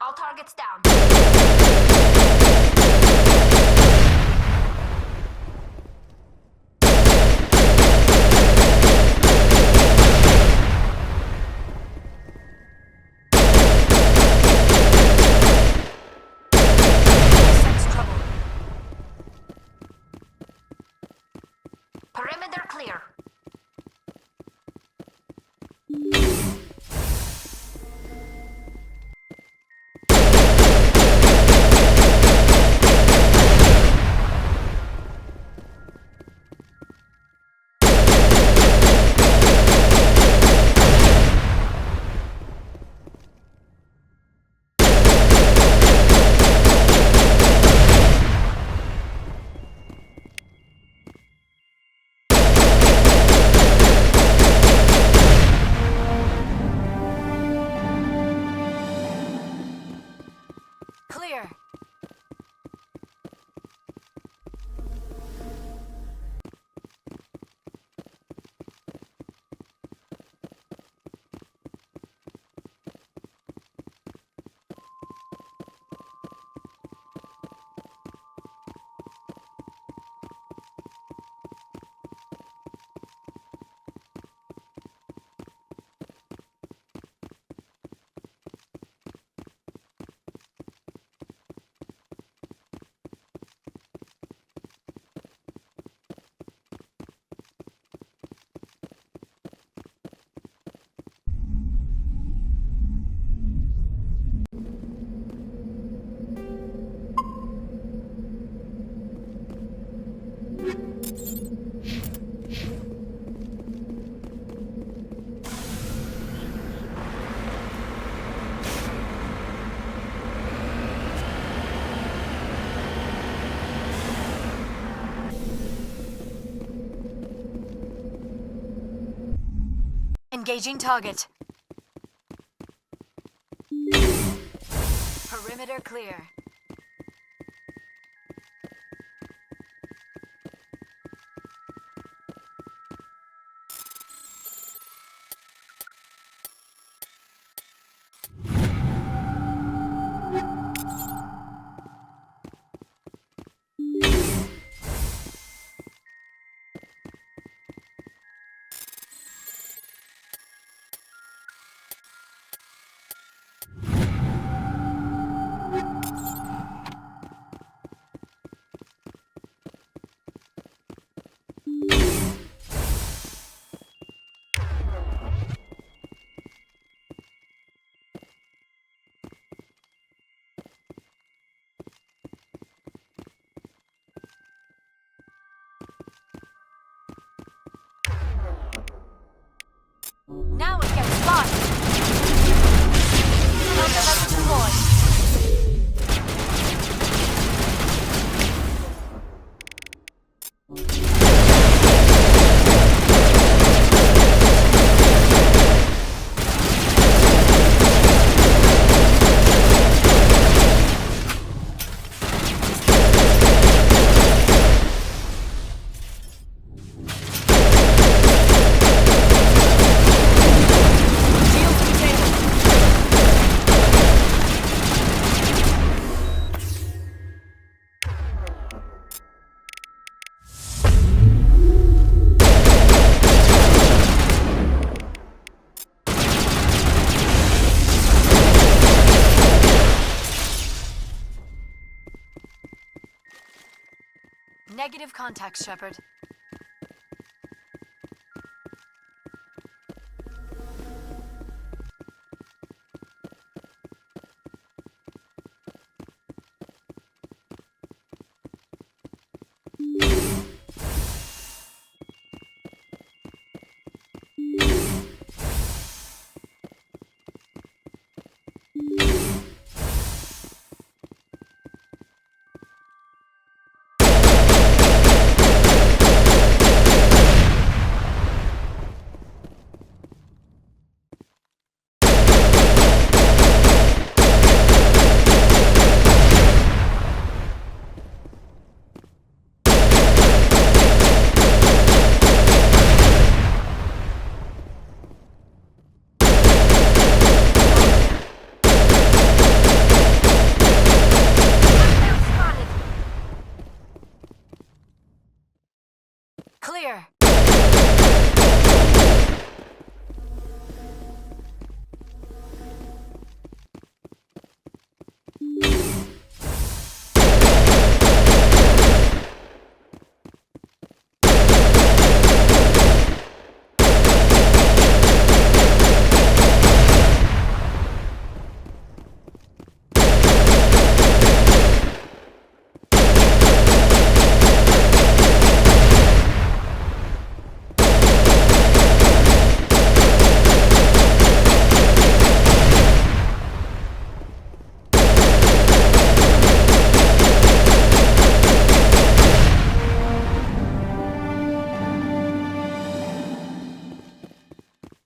All targets down. Sense trouble. Perimeter clear. Clear. Engaging target. Perimeter clear. Now it gets spotted. Counter deployed. Negative contact, Shepard. clear.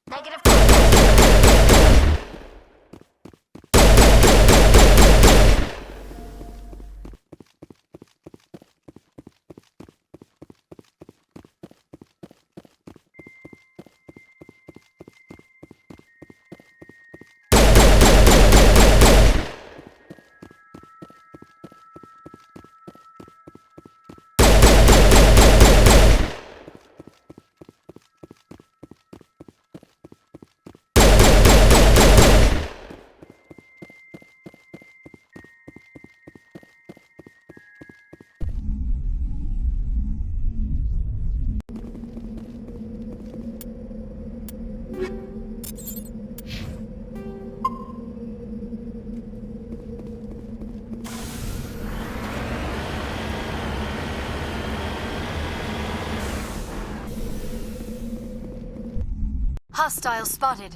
Negative contact. Hostile spotted.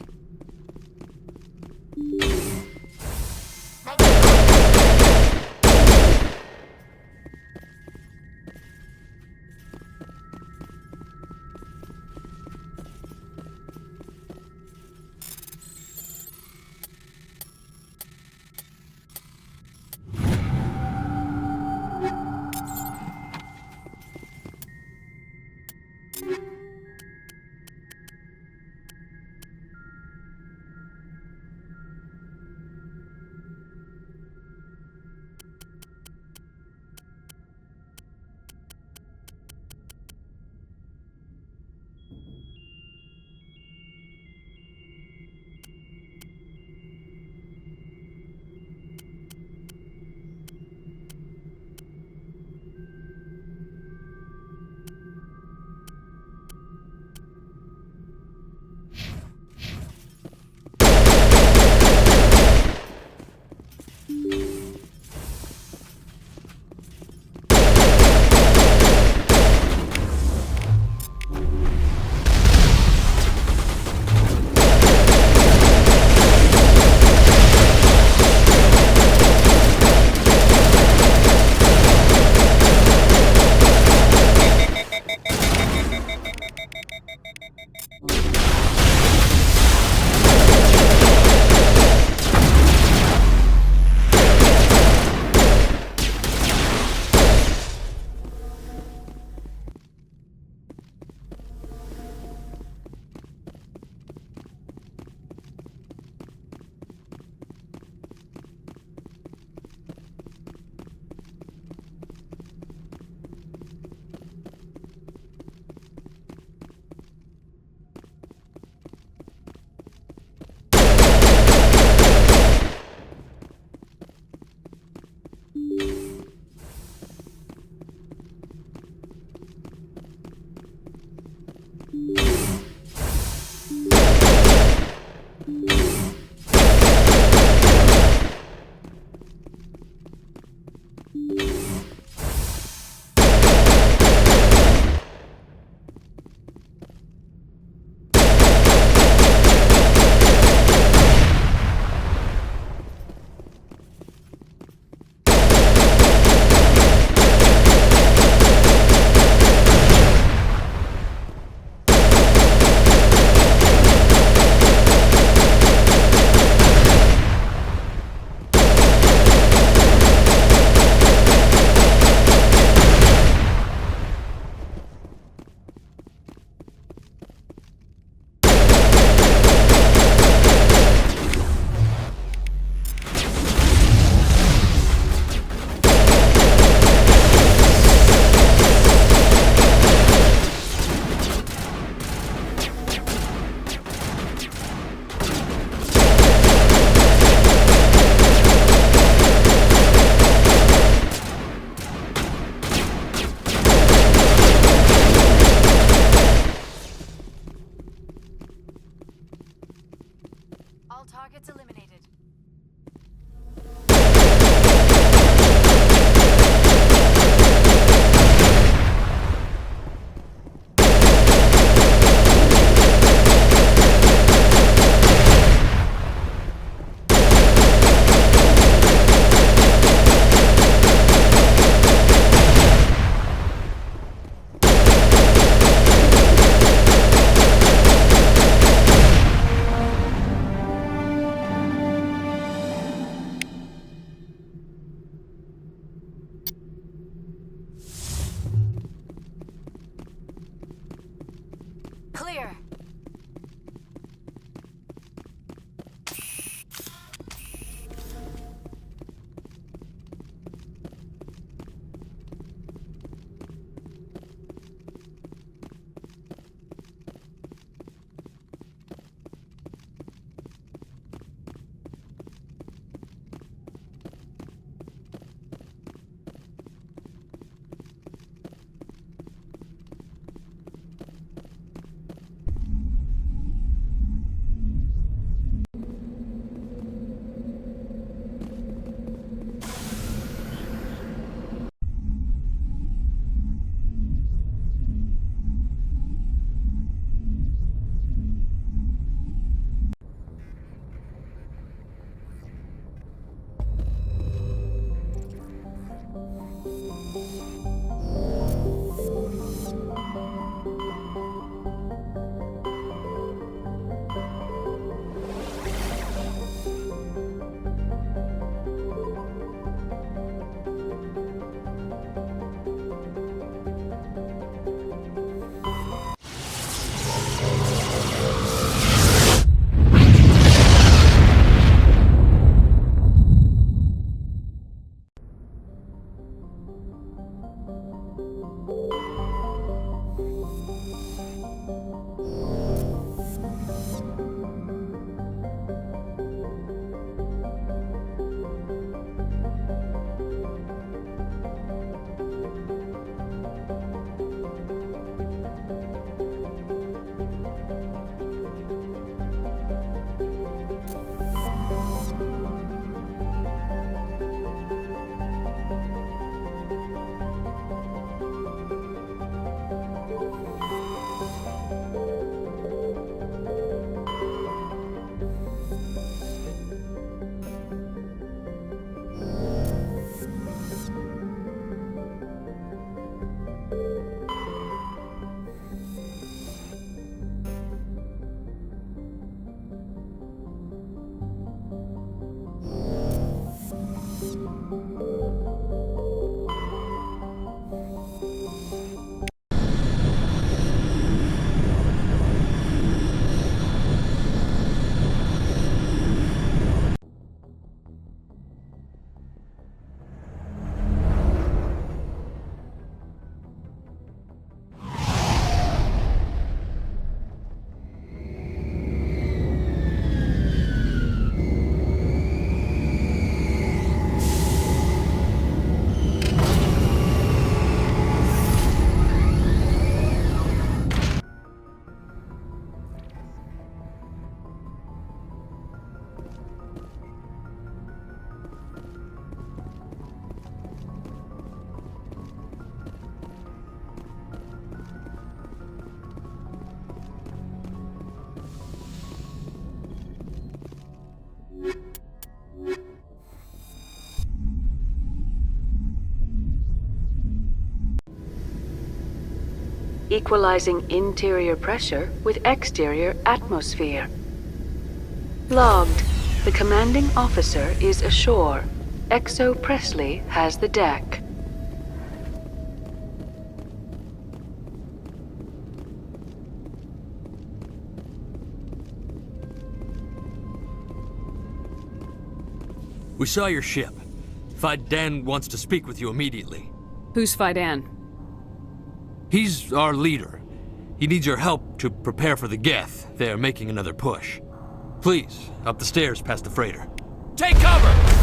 here! Equalizing interior pressure with exterior atmosphere. Logged. The commanding officer is ashore. XO Presley has the deck. We saw your ship. Faidan wants to speak with you immediately. Who's Faidan? He's our leader. He needs your help to prepare for the Geth. They're making another push. Please, up the stairs past the freighter. Take cover!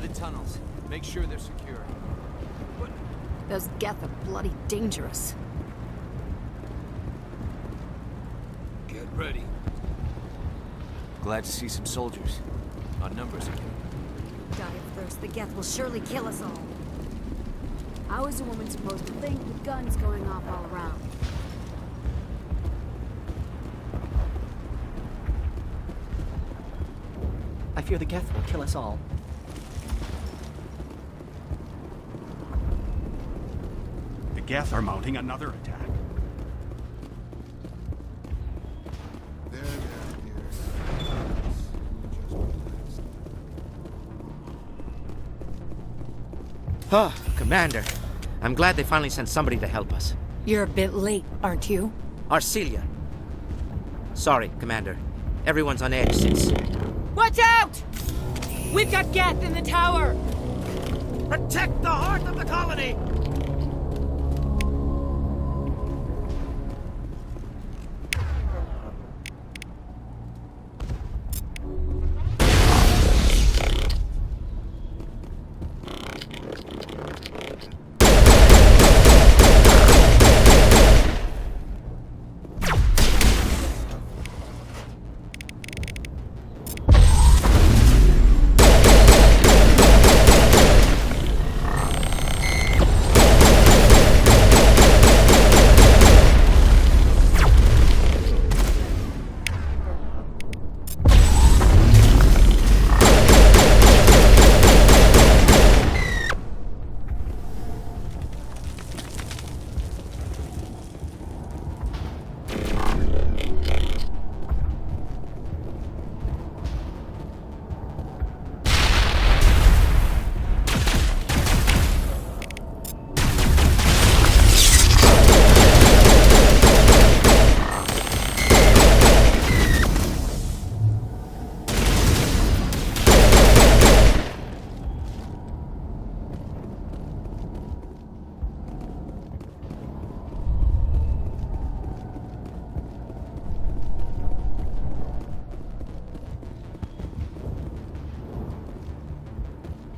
the tunnels. Make sure they're secure. Those Geth are bloody dangerous. Get ready. Glad to see some soldiers. On numbers again. Die of thirst, the Geth will surely kill us all. How is a woman supposed to think with guns going off all around? I fear the Geth will kill us all. The Geth are mounting another attack. Huh, Commander. I'm glad they finally sent somebody to help us. You're a bit late, aren't you? Arcelia. Sorry, Commander. Everyone's on edge since... Watch out! We've got Geth in the tower! Protect the heart of the colony!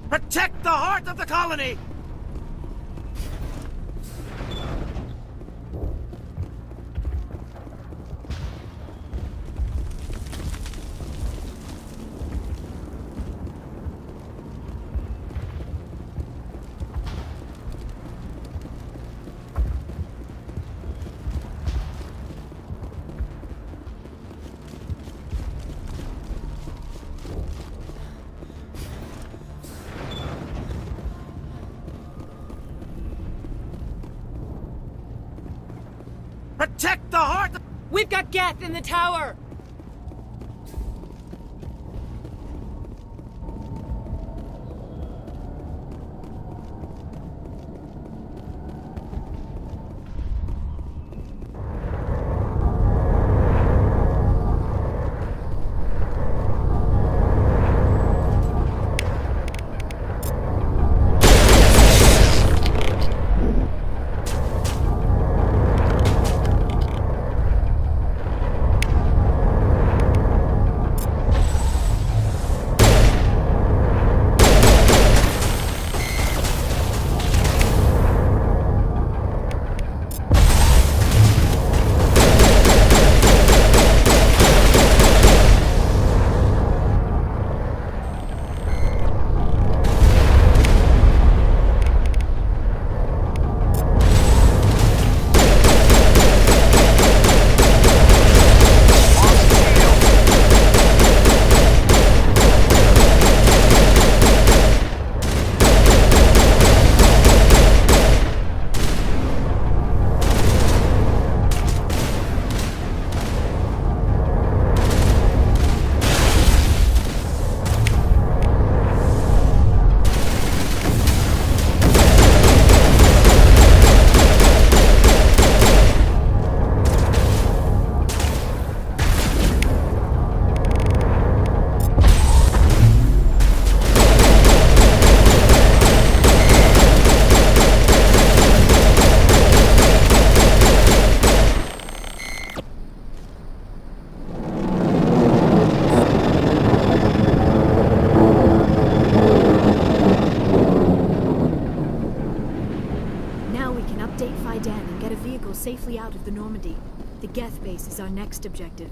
Protect the heart of the colony! Protect the heart of... We've got Geth in the tower! Normandy. The Geth base is our next objective.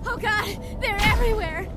Oh god! They're everywhere!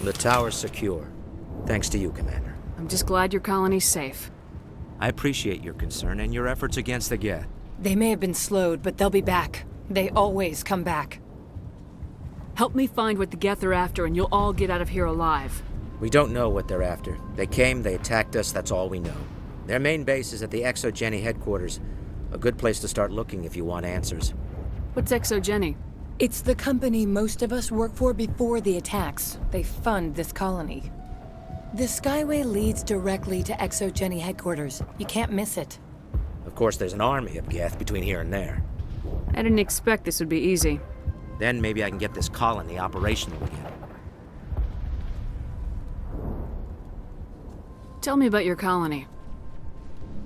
The tower's secure. Thanks to you, Commander. I'm just glad your colony's safe. I appreciate your concern and your efforts against the Geth. They may have been slowed, but they'll be back. They always come back. Help me find what the Geth are after, and you'll all get out of here alive. We don't know what they're after. They came, they attacked us, that's all we know. Their main base is at the ExoGeni headquarters. A good place to start looking if you want answers. What's ExoGeni? It's the company most of us work for before the attacks. They fund this colony. The Skyway leads directly to ExoGeni headquarters. You can't miss it. Of course, there's an army of Geth between here and there. I didn't expect this would be easy. Then maybe I can get this colony operational again. Tell me about your colony.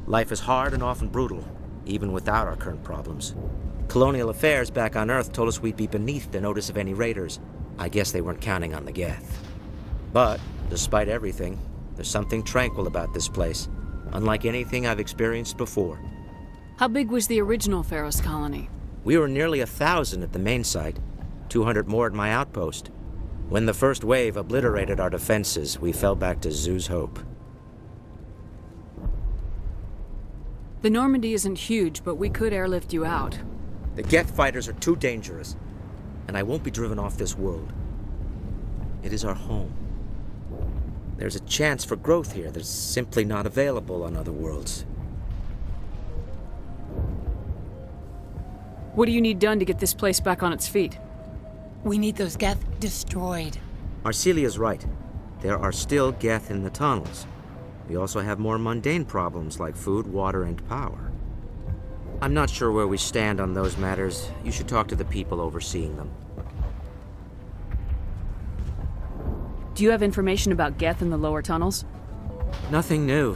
Life is hard and often brutal, even without our current problems. Colonial affairs back on Earth told us we'd be beneath the notice of any raiders. I guess they weren't counting on the Geth. But, despite everything, there's something tranquil about this place, unlike anything I've experienced before. How big was the original Pharaoh's colony? We were nearly 1,000 at the main site, 200 more at my outpost. When the first wave obliterated our defenses, we fell back to Zoo's Hope. The Normandy isn't huge, but we could airlift you out. The Geth fighters are too dangerous, and I won't be driven off this world. It is our home. There's a chance for growth here that's simply not available on other worlds. What do you need done to get this place back on its feet? We need those Geth destroyed. Arcelia's right. There are still Geth in the tunnels. We also have more mundane problems like food, water, and power. I'm not sure where we stand on those matters. You should talk to the people overseeing them. Do you have information about Geth in the lower tunnels? Nothing new.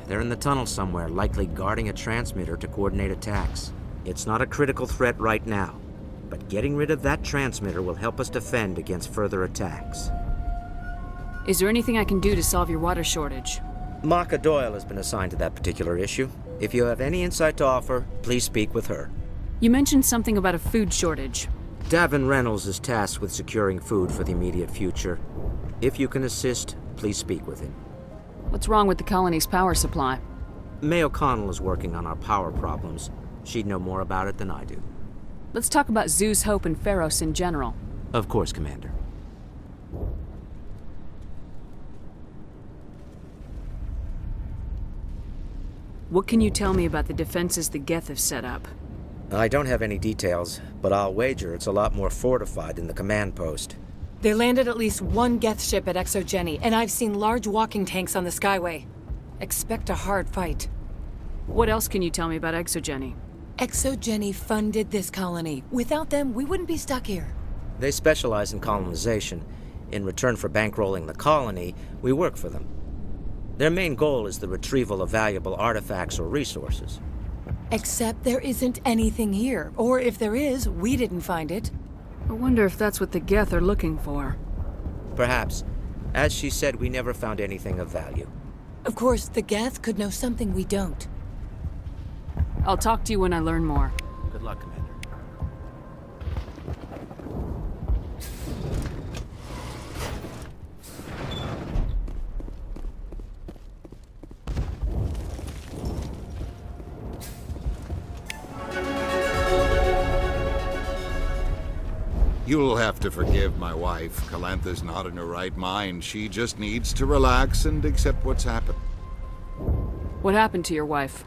They're in the tunnel somewhere, likely guarding a transmitter to coordinate attacks. It's not a critical threat right now, but getting rid of that transmitter will help us defend against further attacks. Is there anything I can do to solve your water shortage? Maka Doyle has been assigned to that particular issue. If you have any insight to offer, please speak with her. You mentioned something about a food shortage. Davin Reynolds is tasked with securing food for the immediate future. If you can assist, please speak with him. What's wrong with the colony's power supply? May O'Connell is working on our power problems. She'd know more about it than I do. Let's talk about Zoo's Hope and Pharos in general. Of course, Commander. What can you tell me about the defenses the Geth have set up? I don't have any details, but I'll wager it's a lot more fortified than the command post. They landed at least one Geth ship at Exogeny, and I've seen large walking tanks on the Skyway. Expect a hard fight. What else can you tell me about Exogeny? Exogeny funded this colony. Without them, we wouldn't be stuck here. They specialize in colonization. In return for bankrolling the colony, we work for them. Their main goal is the retrieval of valuable artifacts or resources. Except there isn't anything here. Or if there is, we didn't find it. I wonder if that's what the Geth are looking for. Perhaps. As she said, we never found anything of value. Of course, the Geth could know something we don't. I'll talk to you when I learn more. Good luck, Commander. You'll have to forgive my wife. Calantha's not in her right mind. She just needs to relax and accept what's happened. What happened to your wife?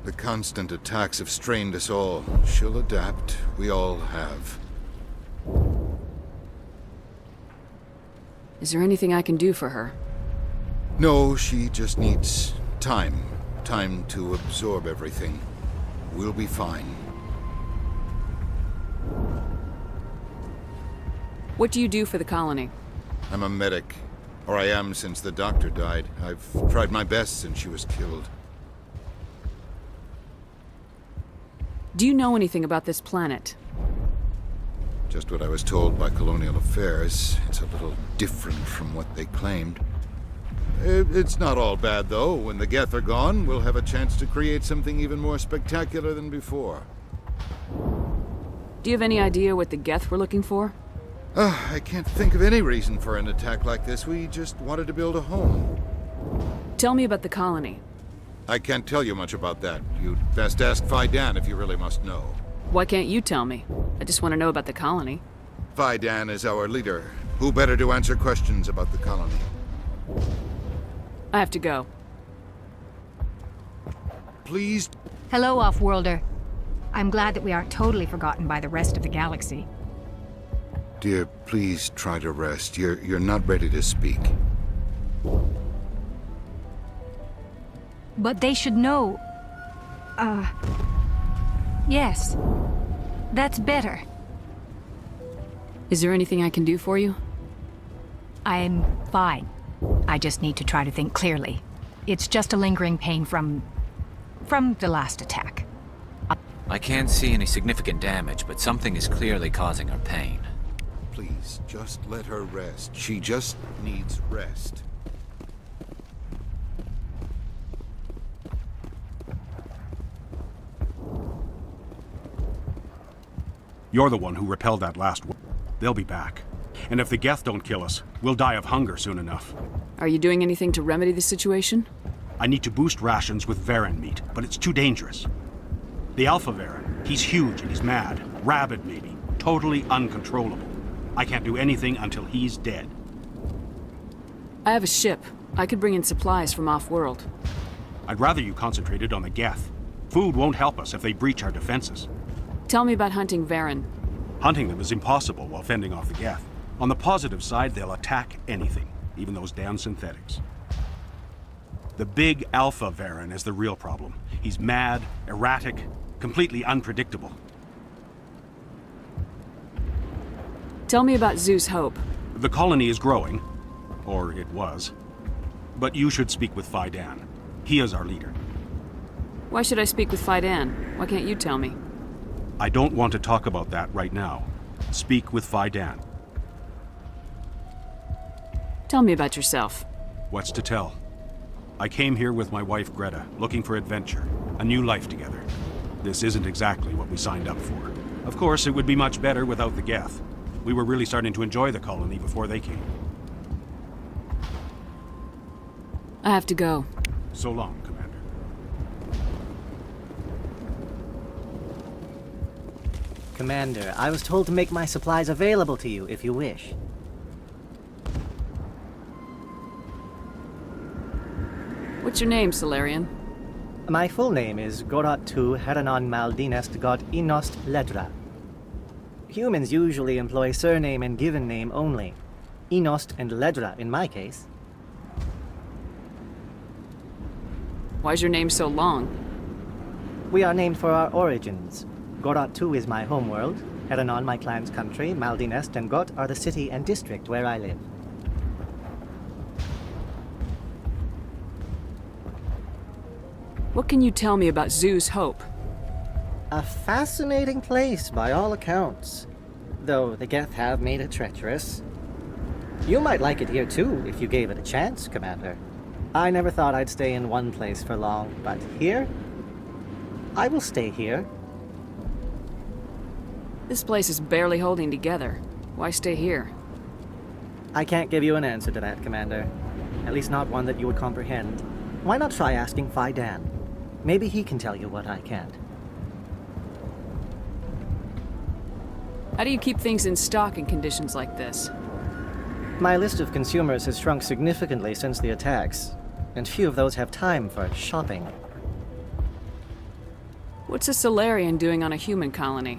The constant attacks have strained us all. She'll adapt. We all have. Is there anything I can do for her? No, she just needs time. Time to absorb everything. We'll be fine. What do you do for the colony? I'm a medic. Or I am since the doctor died. I've tried my best since she was killed. Do you know anything about this planet? Just what I was told by Colonial Affairs. It's a little different from what they claimed. It's not all bad, though. When the Geth are gone, we'll have a chance to create something even more spectacular than before. Do you have any idea what the Geth were looking for? I can't think of any reason for an attack like this. We just wanted to build a home. Tell me about the colony. I can't tell you much about that. You'd best ask Faidan if you really must know. Why can't you tell me? I just want to know about the colony. Faidan is our leader. Who better to answer questions about the colony? I have to go. Please. Hello, Offworlder. I'm glad that we aren't totally forgotten by the rest of the galaxy. Dear, please try to rest. You're not ready to speak. But they should know... Yes. That's better. Is there anything I can do for you? I'm fine. I just need to try to think clearly. It's just a lingering pain from the last attack. I can't see any significant damage, but something is clearly causing her pain. Please, just let her rest. She just needs rest. You're the one who repelled that last one. They'll be back. And if the Geth don't kill us, we'll die of hunger soon enough. Are you doing anything to remedy the situation? I need to boost rations with Varen meat, but it's too dangerous. The Alpha Varen, he's huge and he's mad. Rabid, maybe. Totally uncontrollable. I can't do anything until he's dead. I have a ship. I could bring in supplies from off-world. I'd rather you concentrated on the Geth. Food won't help us if they breach our defenses. Tell me about hunting Varen. Hunting them is impossible while fending off the Geth. On the positive side, they'll attack anything, even those damn synthetics. The big Alpha Varen is the real problem. He's mad, erratic, completely unpredictable. Tell me about Zeus Hope. The colony is growing, or it was. But you should speak with Faidan. He is our leader. Why should I speak with Faidan? Why can't you tell me? I don't want to talk about that right now. Speak with Faidan. Tell me about yourself. What's to tell? I came here with my wife Greta, looking for adventure, a new life together. This isn't exactly what we signed up for. Of course, it would be much better without the Geth. We were really starting to enjoy the colony before they came. I have to go. So long, Commander. Commander, I was told to make my supplies available to you if you wish. What's your name, Salarian? My full name is Gorat tu Heranon Maldinest God Inost Ledra. Humans usually employ surname and given name only. Inost and Ledra in my case. Why's your name so long? We are named for our origins. Gorat tu is my homeworld, Heranon my clan's country, Maldinest and Got are the city and district where I live. What can you tell me about Zoo's Hope? A fascinating place by all accounts, though the Geth have made it treacherous. You might like it here too if you gave it a chance, Commander. I never thought I'd stay in one place for long, but here? I will stay here. This place is barely holding together. Why stay here? I can't give you an answer to that, Commander. At least not one that you would comprehend. Why not try asking Phi Dan? Maybe he can tell you what I can't. How do you keep things in stock in conditions like this? My list of consumers has shrunk significantly since the attacks, and few of those have time for shopping. What's a Solarian doing on a human colony?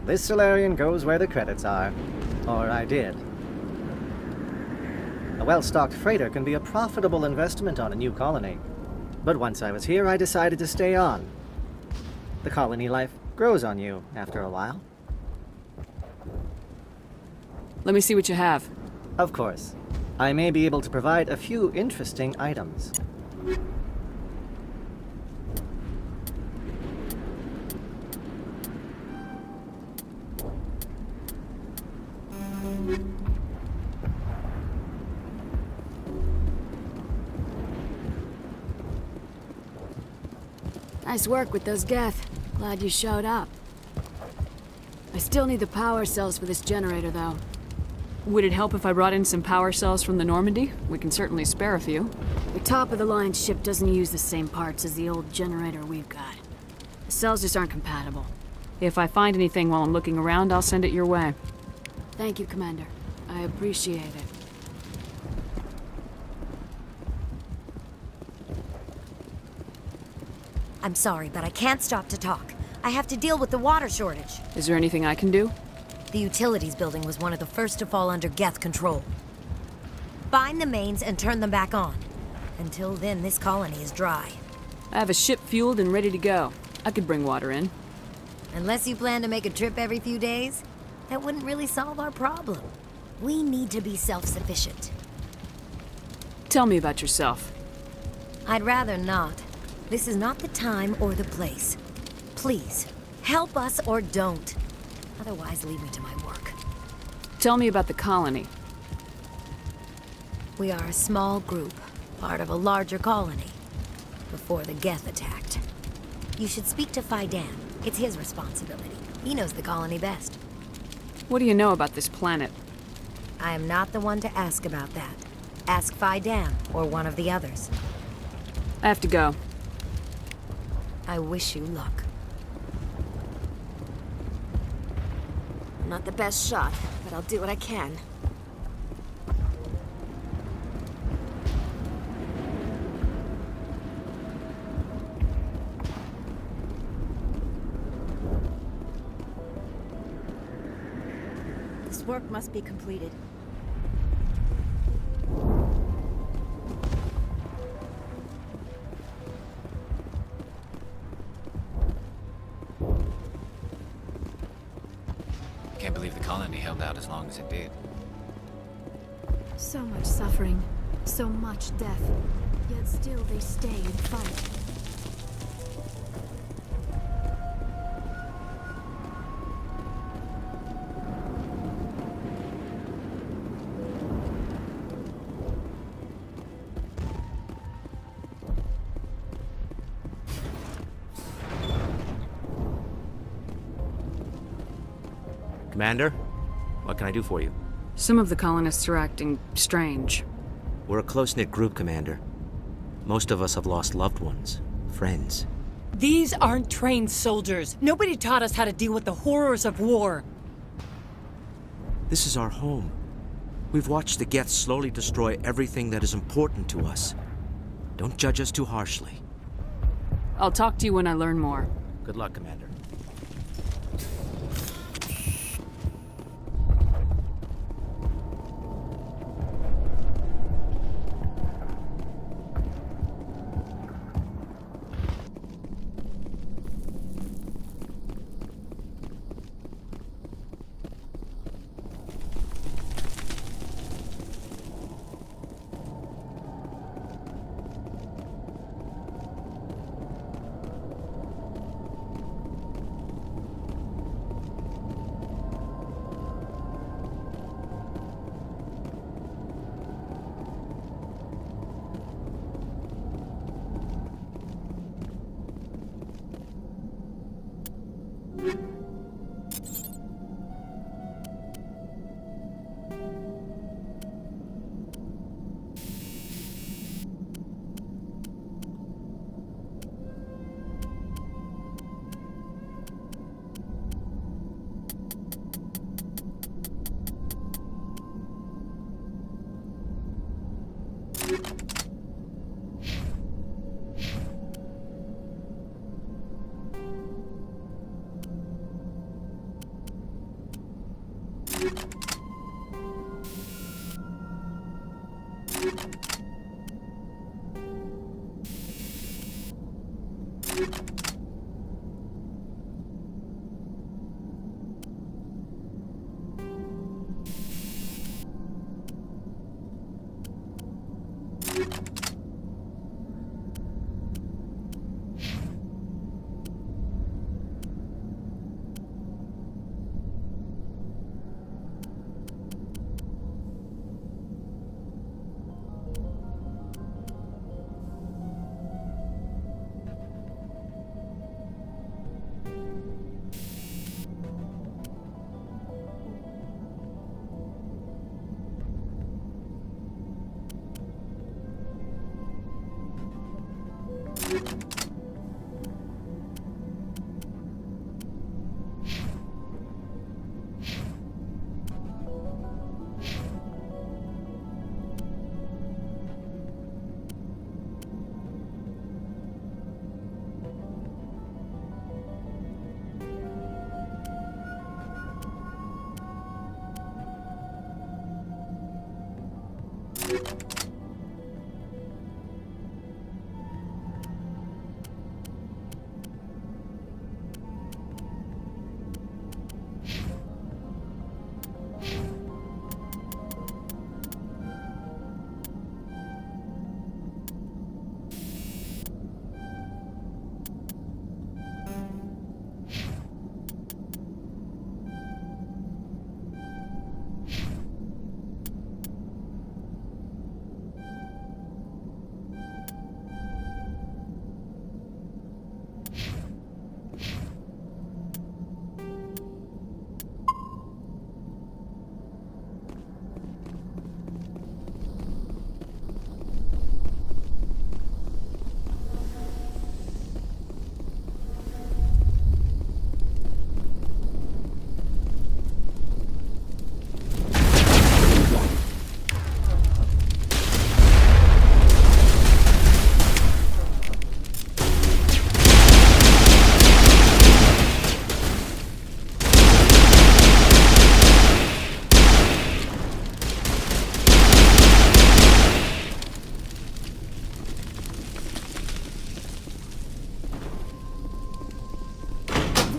This Solarian goes where the credits are. Or I did. A well-stocked freighter can be a profitable investment on a new colony. But once I was here, I decided to stay on. The colony life grows on you after a while. Let me see what you have. Of course. I may be able to provide a few interesting items. Nice work with those Geth. Glad you showed up. I still need the power cells for this generator, though. Would it help if I brought in some power cells from the Normandy? We can certainly spare a few. The top-of-the-line ship doesn't use the same parts as the old generator we've got. The cells just aren't compatible. If I find anything while I'm looking around, I'll send it your way. Thank you, Commander. I appreciate it. I'm sorry, but I can't stop to talk. I have to deal with the water shortage. Is there anything I can do? The utilities building was one of the first to fall under Geth control. Find the mains and turn them back on. Until then, this colony is dry. I have a ship fueled and ready to go. I could bring water in. Unless you plan to make a trip every few days, that wouldn't really solve our problem. We need to be self-sufficient. Tell me about yourself. I'd rather not. This is not the time or the place. Please, help us or don't. Otherwise, leave me to my work. Tell me about the colony. We are a small group, part of a larger colony, before the Geth attacked. You should speak to Phi Dan. It's his responsibility. He knows the colony best. What do you know about this planet? I am not the one to ask about that. Ask Phi Dan or one of the others. I have to go. I wish you luck. I'm not the best shot, but I'll do what I can. This work must be completed. Can't believe the colony held out as long as it did. So much suffering, so much death. Yet still they stay and fight. Commander, what can I do for you? Some of the colonists are acting strange. We're a close-knit group, Commander. Most of us have lost loved ones, friends. These aren't trained soldiers. Nobody taught us how to deal with the horrors of war. This is our home. We've watched the Geth slowly destroy everything that is important to us. Don't judge us too harshly. I'll talk to you when I learn more. Good luck, Commander.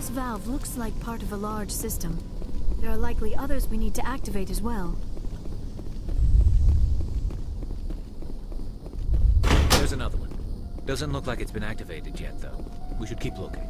This valve looks like part of a large system. There are likely others we need to activate as well. There's another one. Doesn't look like it's been activated yet, though. We should keep looking.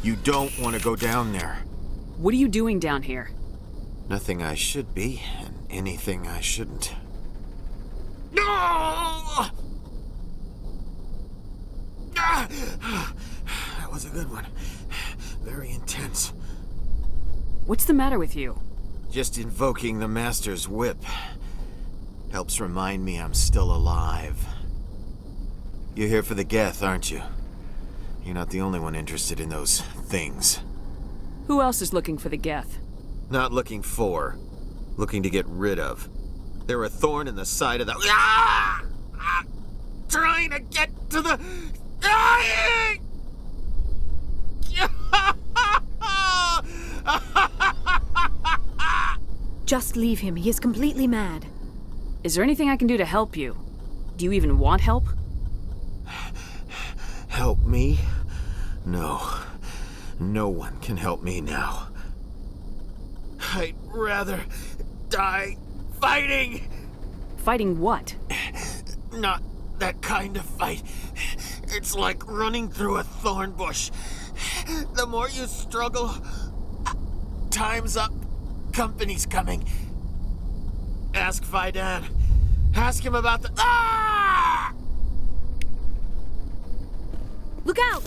You don't want to go down there. What are you doing down here? Nothing I should be, and anything I shouldn't. No! That was a good one. Very intense. What's the matter with you? Just invoking the Master's whip helps remind me I'm still alive. You're here for the Geth, aren't you? You're not the only one interested in those things. Who else is looking for the Geth? Not looking for. Looking to get rid of. They're a thorn in the side of the... Ah! Ah! Trying to get to the... Just leave him. He is completely mad. Is there anything I can do to help you? Do you even want help? Help me? No. No one can help me now. I'd rather die fighting! Fighting what? Not that kind of fight. It's like running through a thorn bush. The more you struggle, time's up. Company's coming. Ask Faidan. Ask him about the... Ah! Look out!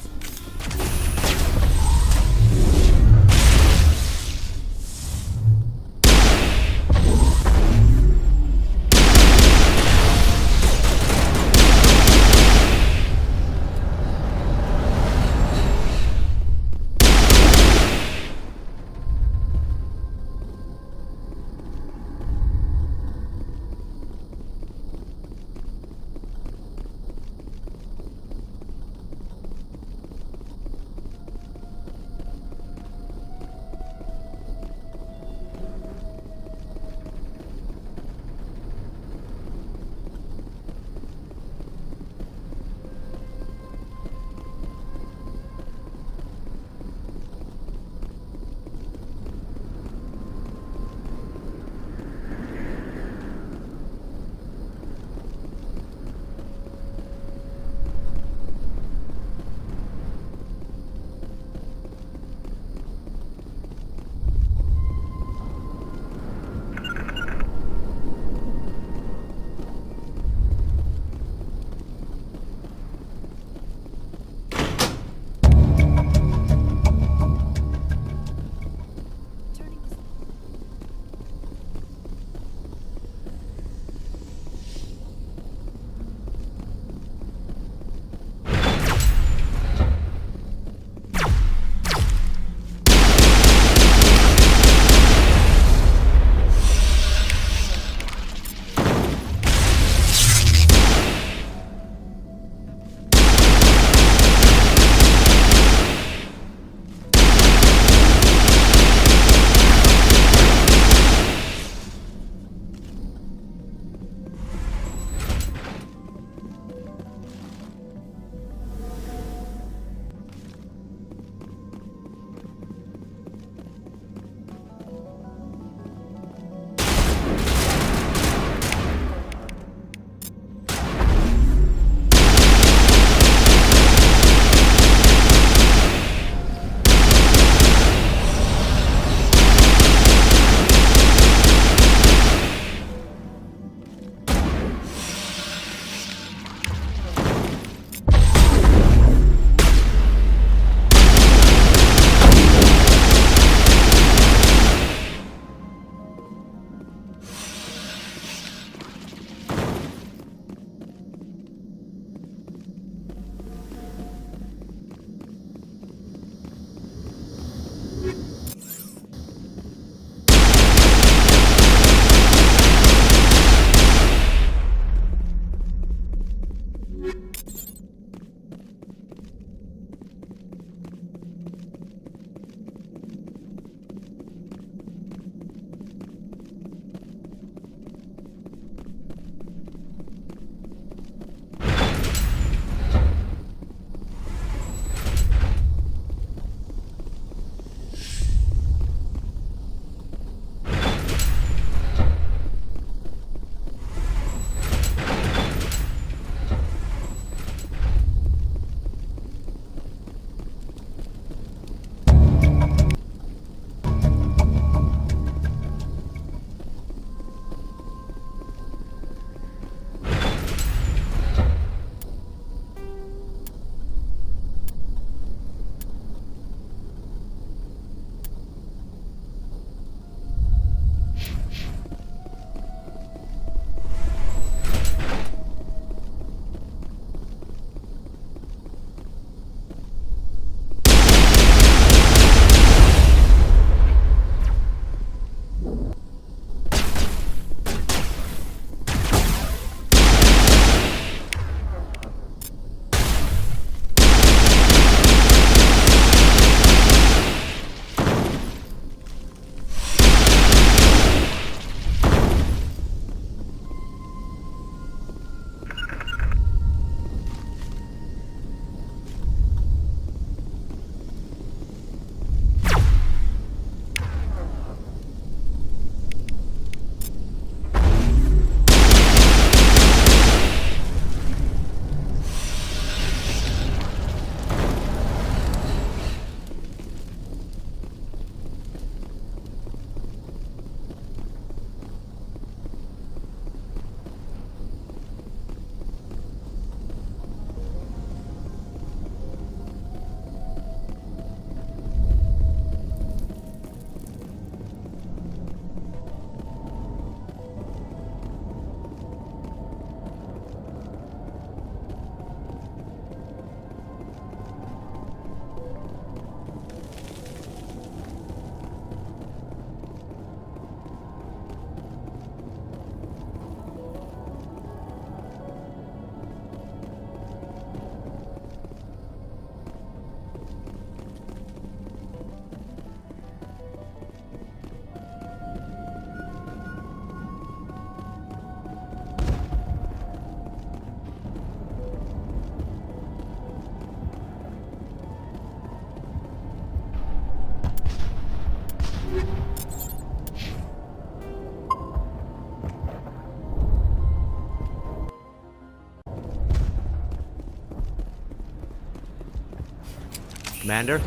Commander,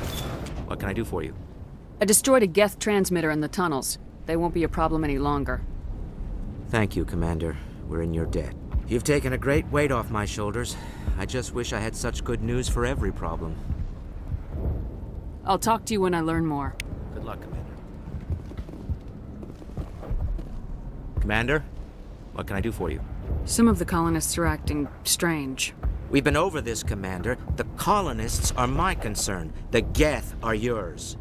what can I do for you? I destroyed a Geth transmitter in the tunnels. They won't be a problem any longer. Thank you, Commander. We're in your debt. You've taken a great weight off my shoulders. I just wish I had such good news for every problem. I'll talk to you when I learn more. Good luck, Commander. Commander, what can I do for you? Some of the colonists are acting strange. We've been over this, Commander. The colonists are my concern. The Geth are yours.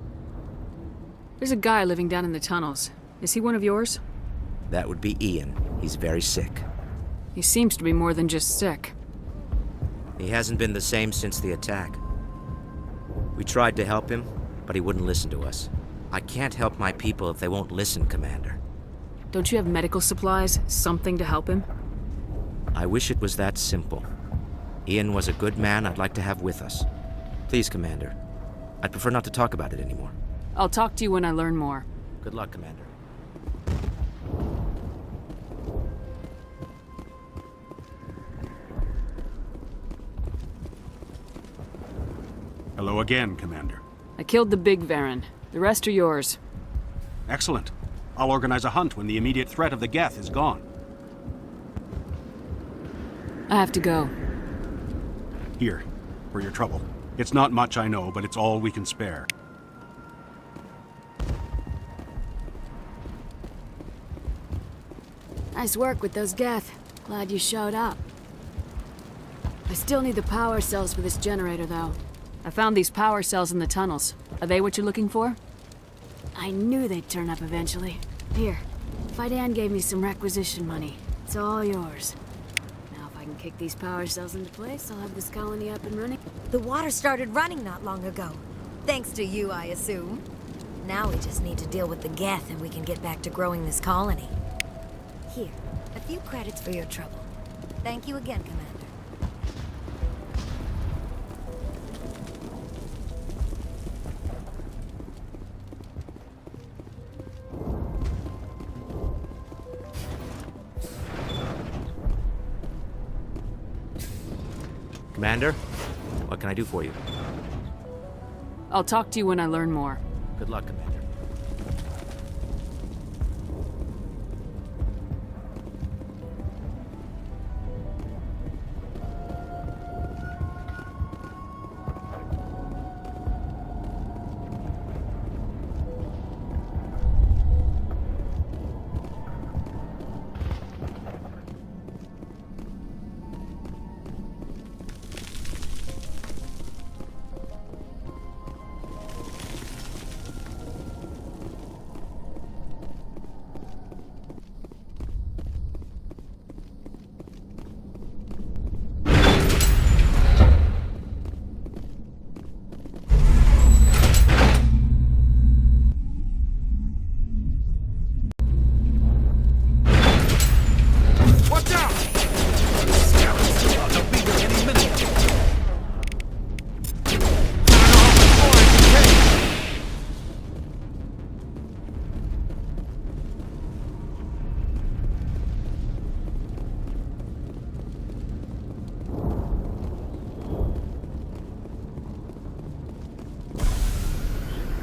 There's a guy living down in the tunnels. Is he one of yours? That would be Ian. He's very sick. He seems to be more than just sick. He hasn't been the same since the attack. We tried to help him, but he wouldn't listen to us. I can't help my people if they won't listen, Commander. Don't you have medical supplies? Something to help him? I wish it was that simple. Ian was a good man I'd like to have with us. Please, Commander. I'd prefer not to talk about it anymore. I'll talk to you when I learn more. Good luck, Commander. Hello again, Commander. I killed the big Varen. The rest are yours. Excellent. I'll organize a hunt when the immediate threat of the Geth is gone. I have to go. Here, for your trouble. It's not much, I know, but it's all we can spare. Nice work with those Geth. Glad you showed up. I still need the power cells for this generator, though. I found these power cells in the tunnels. Are they what you're looking for? I knew they'd turn up eventually. Here, Fidan gave me some requisition money. It's all yours. Now if I can kick these power cells into place, I'll have this colony up and running. The water started running not long ago. Thanks to you, I assume. Now we just need to deal with the Geth and we can get back to growing this colony. Here, a few credits for your trouble. Thank you again, Commander. Commander, what can I do for you? I'll talk to you when I learn more. Good luck, Commander.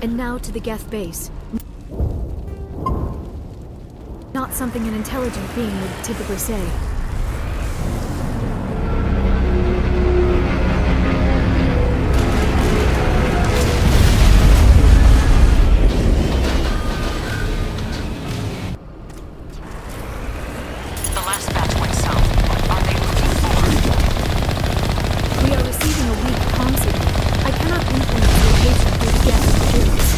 And now to the Geth base. Not something an intelligent being would typically say. The last batch went south. What are they looking for? We are receiving a weak comm signal. I cannot pinpoint its location through the Geth computers.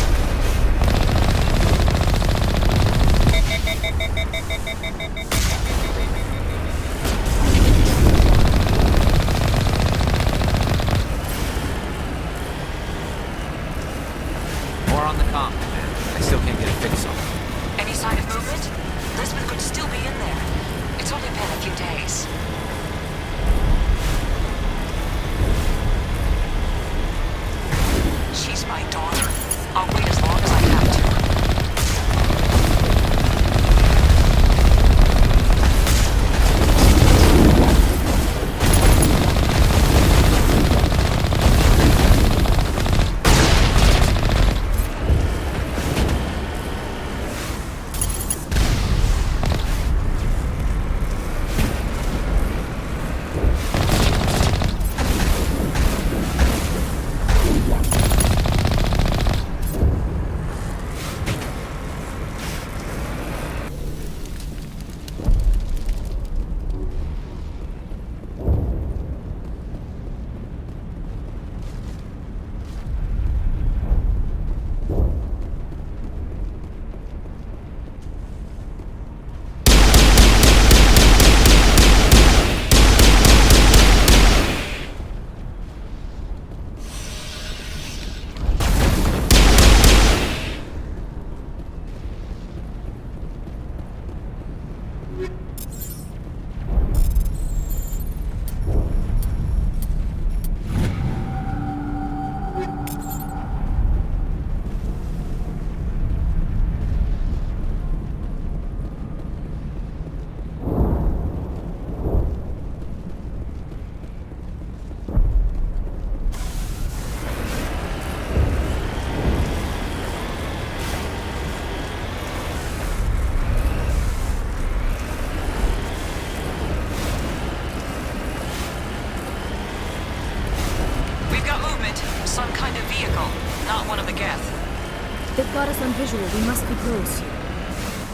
movement. Some kind of vehicle. Not one of the Geth. They've got us on visual. We must be close.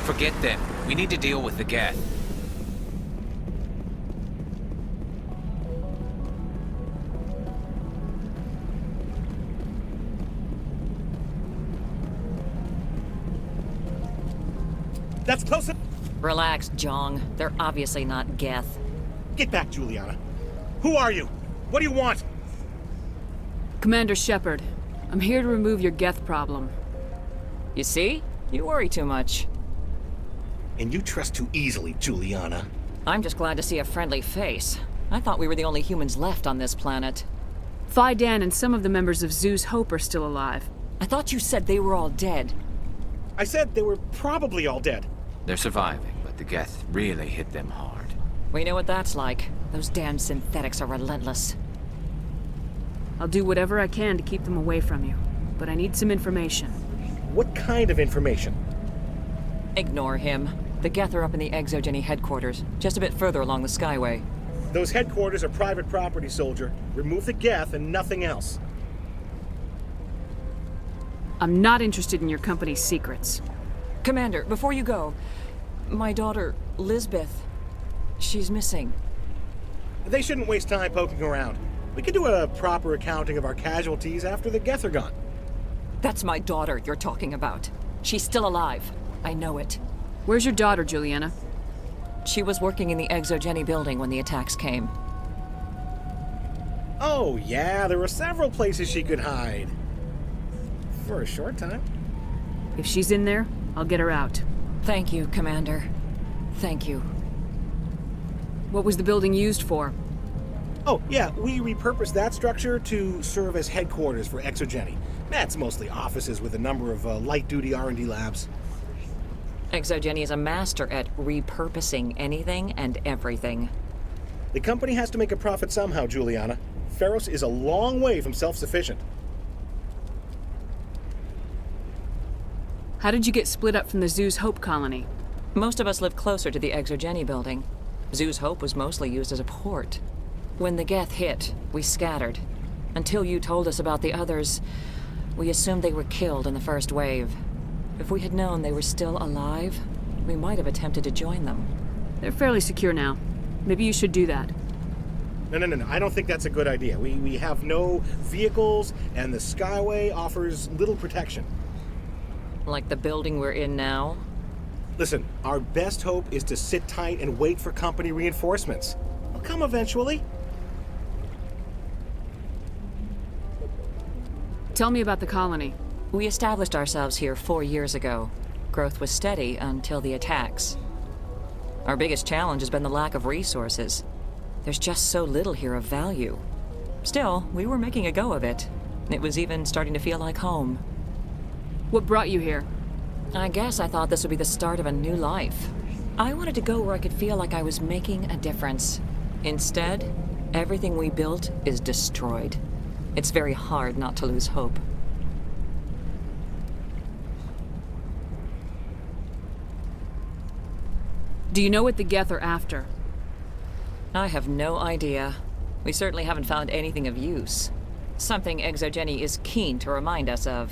Forget them. We need to deal with the Geth. That's close. Relax, Jong. They're obviously not Geth. Get back, Juliana. Who are you? What do you want? Commander Shepard, I'm here to remove your Geth problem. You see? You worry too much. And you trust too easily, Juliana. I'm just glad to see a friendly face. I thought we were the only humans left on this planet. Phi Dan and some of the members of Zoo's Hope are still alive. I thought you said they were all dead. I said they were probably all dead. They're surviving, but the Geth really hit them hard. We know what that's like. Those damn synthetics are relentless. I'll do whatever I can to keep them away from you, but I need some information. What kind of information? Ignore him. The Geth are up in the Exogeny headquarters, just a bit further along the Skyway. Those headquarters are private property, soldier. Remove the Geth and nothing else. I'm not interested in your company's secrets. Commander, before you go, my daughter, Lisbeth, she's missing. They shouldn't waste time poking around. We can do a proper accounting of our casualties after the Geth are gone. That's my daughter you're talking about. She's still alive. I know it. Where's your daughter, Juliana? She was working in the Exogeny building when the attacks came. Oh, yeah, there were several places she could hide. For a short time. If she's in there, I'll get her out. Thank you, Commander. Thank you. What was the building used for? Oh, yeah, we repurposed that structure to serve as headquarters for Exogeny. That's mostly offices with a number of light-duty R&D labs. Exogeny is a master at repurposing anything and everything. The company has to make a profit somehow, Juliana. Feros is a long way from self-sufficient. How did you get split up from the Zoo's Hope colony? Most of us live closer to the Exogeny building. Zoo's Hope was mostly used as a port. When the Geth hit, we scattered. Until you told us about the others, we assumed they were killed in the first wave. If we had known they were still alive, we might have attempted to join them. They're fairly secure now. Maybe you should do that. No. I don't think that's a good idea. We have no vehicles, and the Skyway offers little protection. Like the building we're in now? Listen, our best hope is to sit tight and wait for company reinforcements. They'll come eventually. Tell me about the colony. We established ourselves here 4 years ago. Growth was steady until the attacks. Our biggest challenge has been the lack of resources. There's just so little here of value. Still, we were making a go of it. It was even starting to feel like home. What brought you here? I guess I thought this would be the start of a new life. I wanted to go where I could feel like I was making a difference. Instead, everything we built is destroyed. It's very hard not to lose hope. Do you know what the Geth are after? I have no idea. We certainly haven't found anything of use. Something Exogeny is keen to remind us of.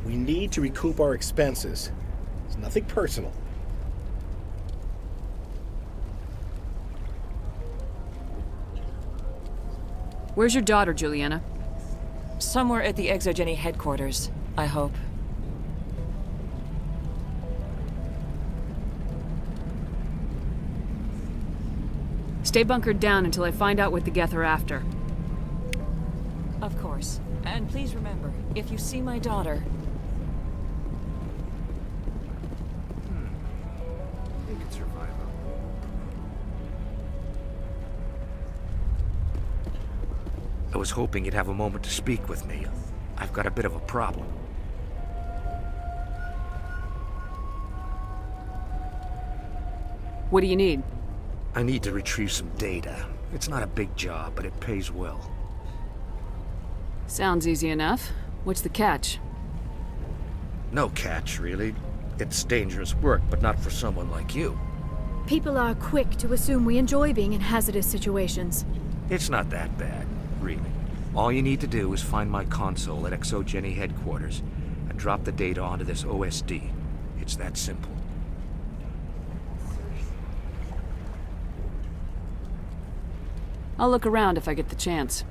We need to recoup our expenses. It's nothing personal. Where's your daughter, Juliana? Somewhere at the Exogeny headquarters, I hope. Stay bunkered down until I find out what the Geth are after. Of course. And please remember, if you see my daughter... They could survive. I was hoping you'd have a moment to speak with me. I've got a bit of a problem. What do you need? I need to retrieve some data. It's not a big job, but it pays well. Sounds easy enough. What's the catch? No catch, really. It's dangerous work, but not for someone like you. People are quick to assume we enjoy being in hazardous situations. It's not that bad, really. All you need to do is find my console at ExoGeni headquarters and drop the data onto this OSD. It's that simple. I'll look around if I get the chance.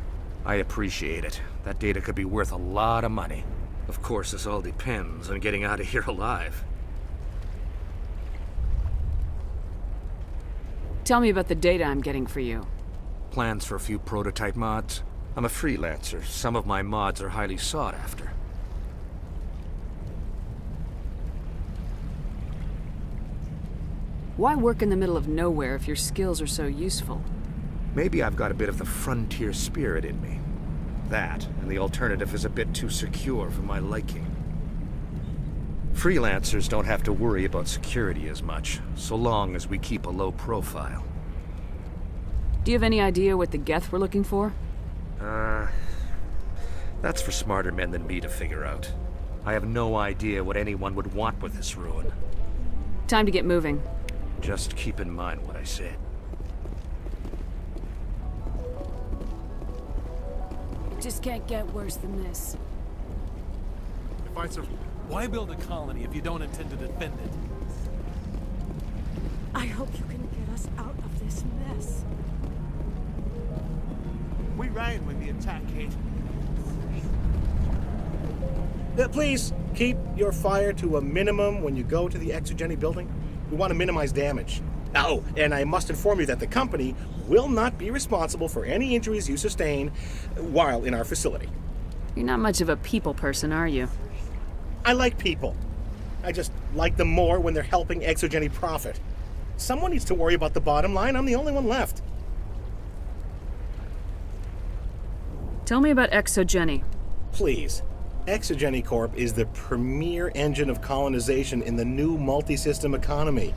I appreciate it. That data could be worth a lot of money. Of course, this all depends on getting out of here alive. Tell me about the data I'm getting for you. Plans for a few prototype mods. I'm a freelancer. Some of my mods are highly sought after. Why work in the middle of nowhere if your skills are so useful? Maybe I've got a bit of the frontier spirit in me. That, and the alternative is a bit too secure for my liking. Freelancers don't have to worry about security as much, so long as we keep a low profile. Do you have any idea what the Geth were looking for? That's for smarter men than me to figure out. I have no idea what anyone would want with this ruin. Time to get moving. Just keep in mind what I said. Just can't get worse than this. Why build a colony if you don't intend to defend it? I hope you can get us out of this mess. We ran when the attack hit. Please, keep your fire to a minimum when you go to the ExoGeni building. We want to minimize damage. Oh, and I must inform you that the company will not be responsible for any injuries you sustain while in our facility. You're not much of a people person, are you? I like people. I just like them more when they're helping ExoGeni profit. Someone needs to worry about the bottom line. I'm the only one left. Tell me about ExoGeni. Please. ExoGeni Corp is the premier engine of colonization in the new multi-system economy.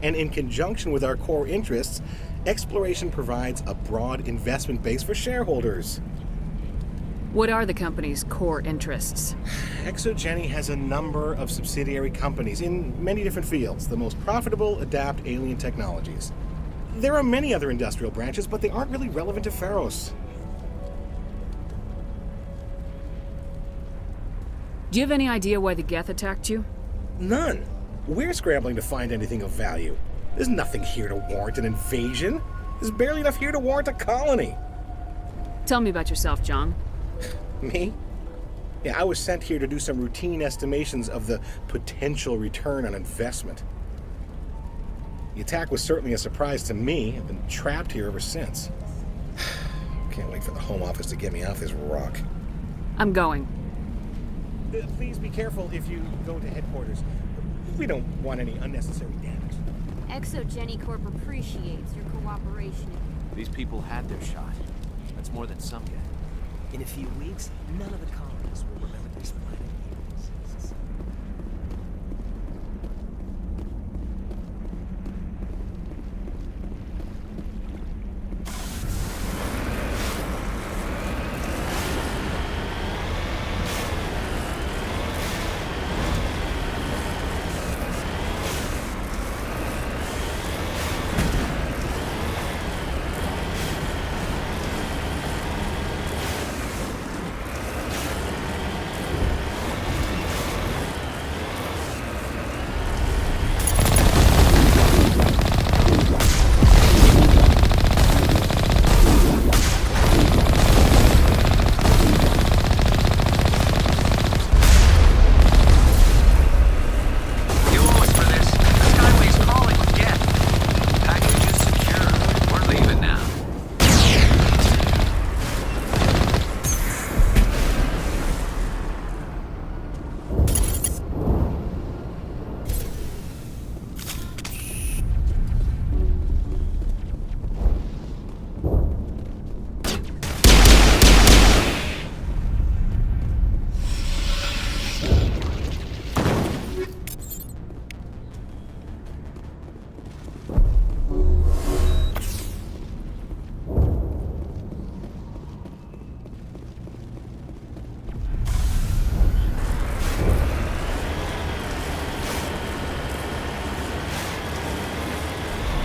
And in conjunction with our core interests, exploration provides a broad investment base for shareholders. What are the company's core interests? ExoGeni has a number of subsidiary companies in many different fields. The most profitable adapt alien technologies. There are many other industrial branches, but they aren't really relevant to Pharos. Do you have any idea why the Geth attacked you? None. We're scrambling to find anything of value. There's nothing here to warrant an invasion. There's barely enough here to warrant a colony. Tell me about yourself, John. Me? Yeah, I was sent here to do some routine estimations of the potential return on investment. The attack was certainly a surprise to me. I've been trapped here ever since. Can't wait for the Home Office to get me off this rock. I'm going. Please be careful if you go to headquarters. We don't want any unnecessary damage. ExoGeni Corp appreciates your cooperation. These people had their shot. That's more than some get. In a few weeks, none of the colonists will remember this planet.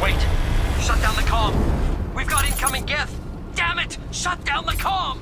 Wait! Shut down the comm! We've got incoming Geth! Damn it! Shut down the comm!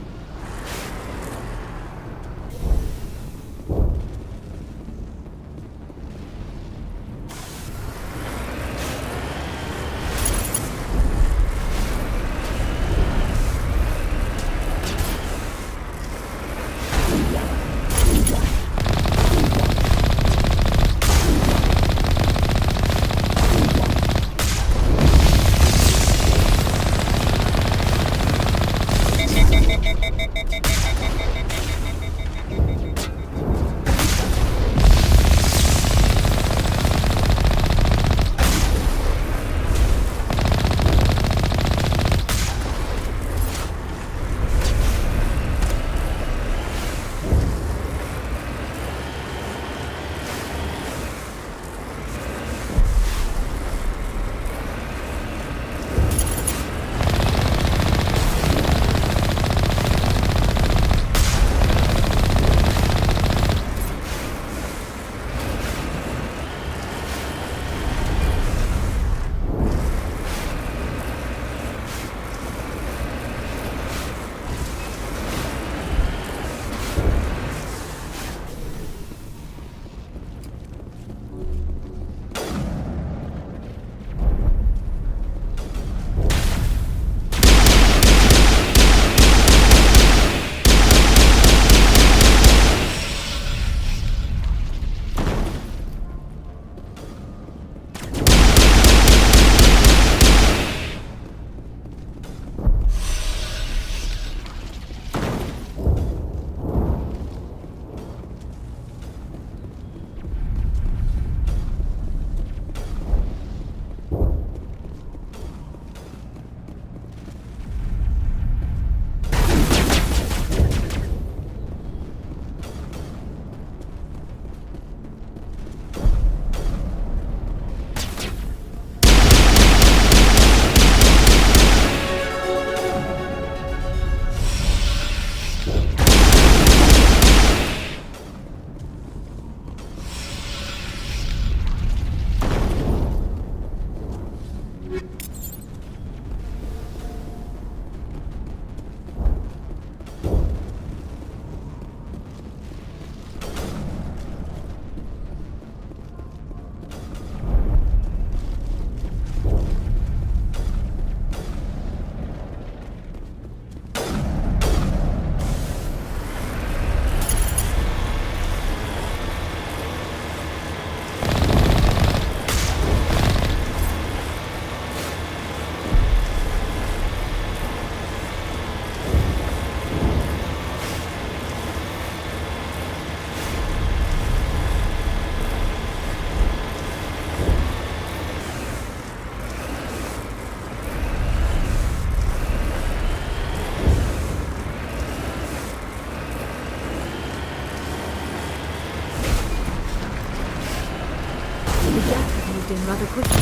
moved in rather quickly.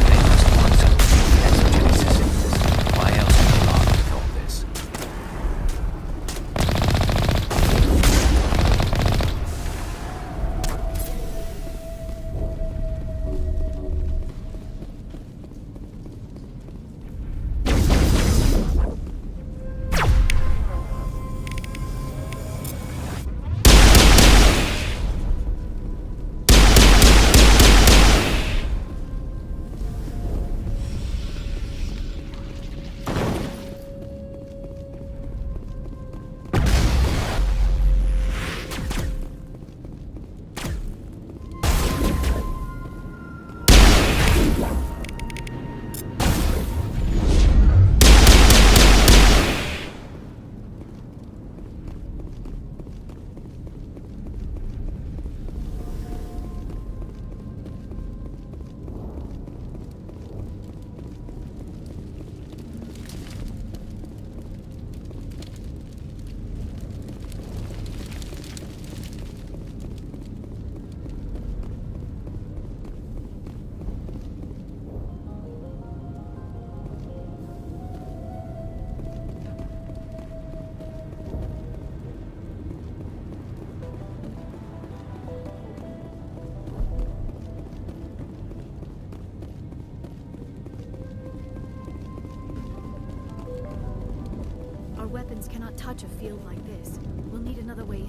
They must want something from the exogenesis synthesis. Why else would they bother with all this? Our weapons cannot touch a field like this. We'll need another way in.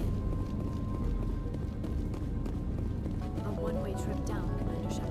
A one-way trip down, Commander Shepard.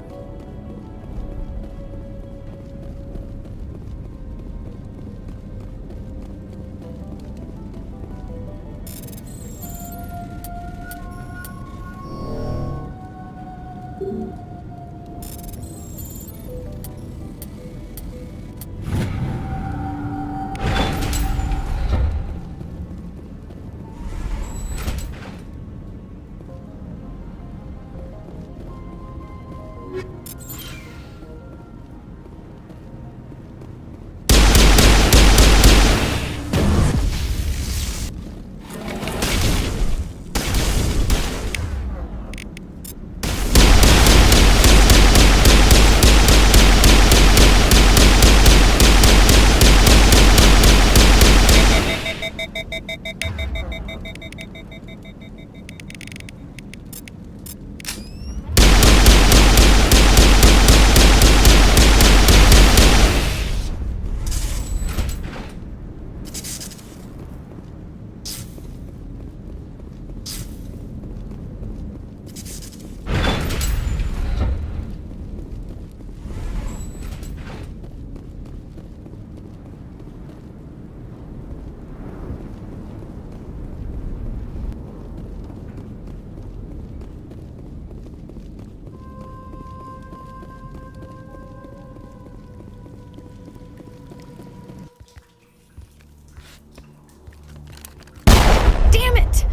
Damn it!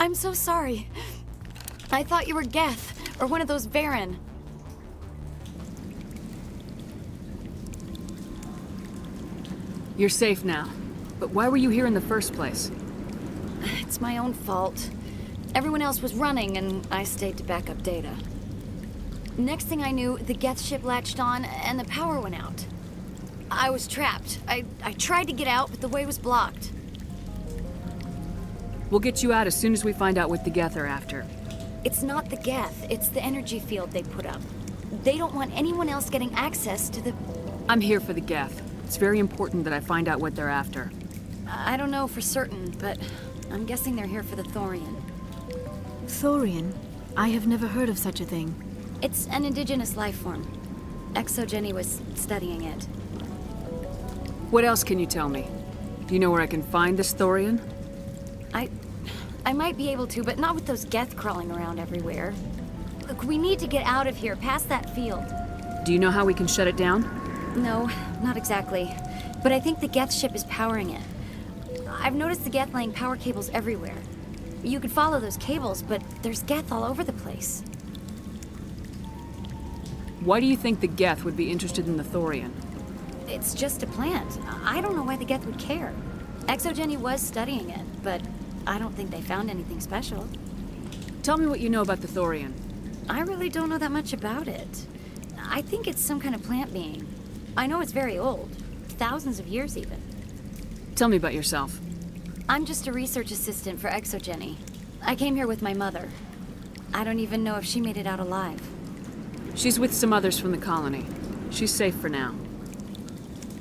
I'm so sorry. I thought you were Geth, or one of those Varen. You're safe now. But why were you here in the first place? It's my own fault. Everyone else was running, and I stayed to back up data. Next thing I knew, the Geth ship latched on, and the power went out. I was trapped. I tried to get out, but the way was blocked. We'll get you out as soon as we find out what the Geth are after. It's not the Geth, it's the energy field they put up. They don't want anyone else getting access to the... I'm here for the Geth. It's very important that I find out what they're after. I don't know for certain, but I'm guessing they're here for the Thorian. Thorian? I have never heard of such a thing. It's an indigenous life form. ExoGeni was studying it. What else can you tell me? Do you know where I can find this Thorian? I might be able to, but not with those Geth crawling around everywhere. Look, we need to get out of here, past that field. Do you know how we can shut it down? No, not exactly. But I think the Geth ship is powering it. I've noticed the Geth laying power cables everywhere. You could follow those cables, but there's Geth all over the place. Why do you think the Geth would be interested in the Thorian? It's just a plant. I don't know why the Geth would care. ExoGeni was studying it, but I don't think they found anything special. Tell me what you know about the Thorian. I really don't know that much about it. I think it's some kind of plant being. I know it's very old. Thousands of years, even. Tell me about yourself. I'm just a research assistant for ExoGeni. I came here with my mother. I don't even know if she made it out alive. She's with some others from the colony. She's safe for now.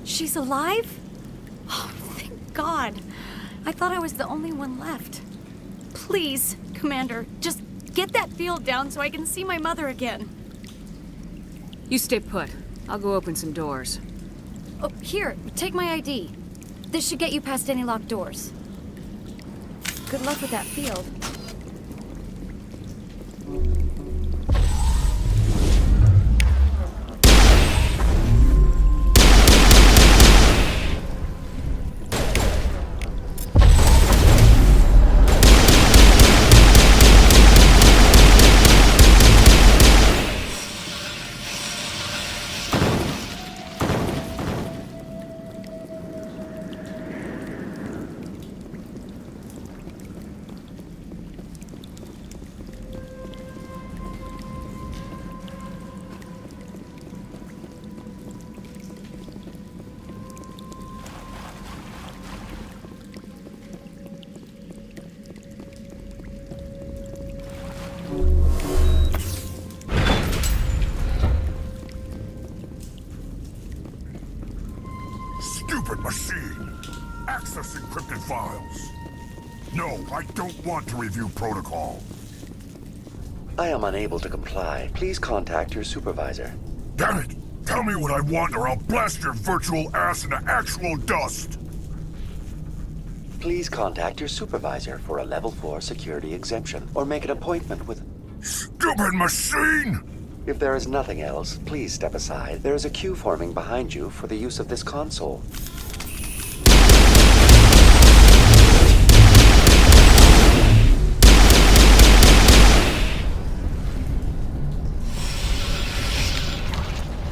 She's alive? Oh, thank God. I thought I was the only one left. Please, Commander, just get that field down so I can see my mother again. You stay put. I'll go open some doors. Oh, here, take my ID. This should get you past any locked doors. Good luck with that field. Stupid machine! Access encrypted files! No, I don't want to review protocol. I am unable to comply. Please contact your supervisor. Damn it! Tell me what I want or I'll blast your virtual ass into actual dust! Please contact your supervisor for a Level 4 security exemption, or make an appointment with... Stupid machine! If there is nothing else, please step aside. There is a queue forming behind you for the use of this console.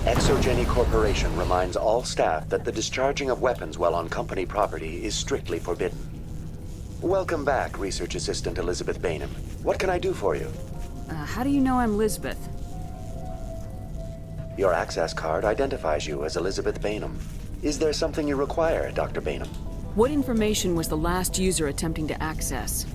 ExoGeni Corporation reminds all staff that the discharging of weapons while on company property is strictly forbidden. Welcome back, Research Assistant Elizabeth Bainham. What can I do for you? How do you know I'm Lisbeth? Your access card identifies you as Elizabeth Bainham. Is there something you require, Dr. Bainham? What information was the last user attempting to access?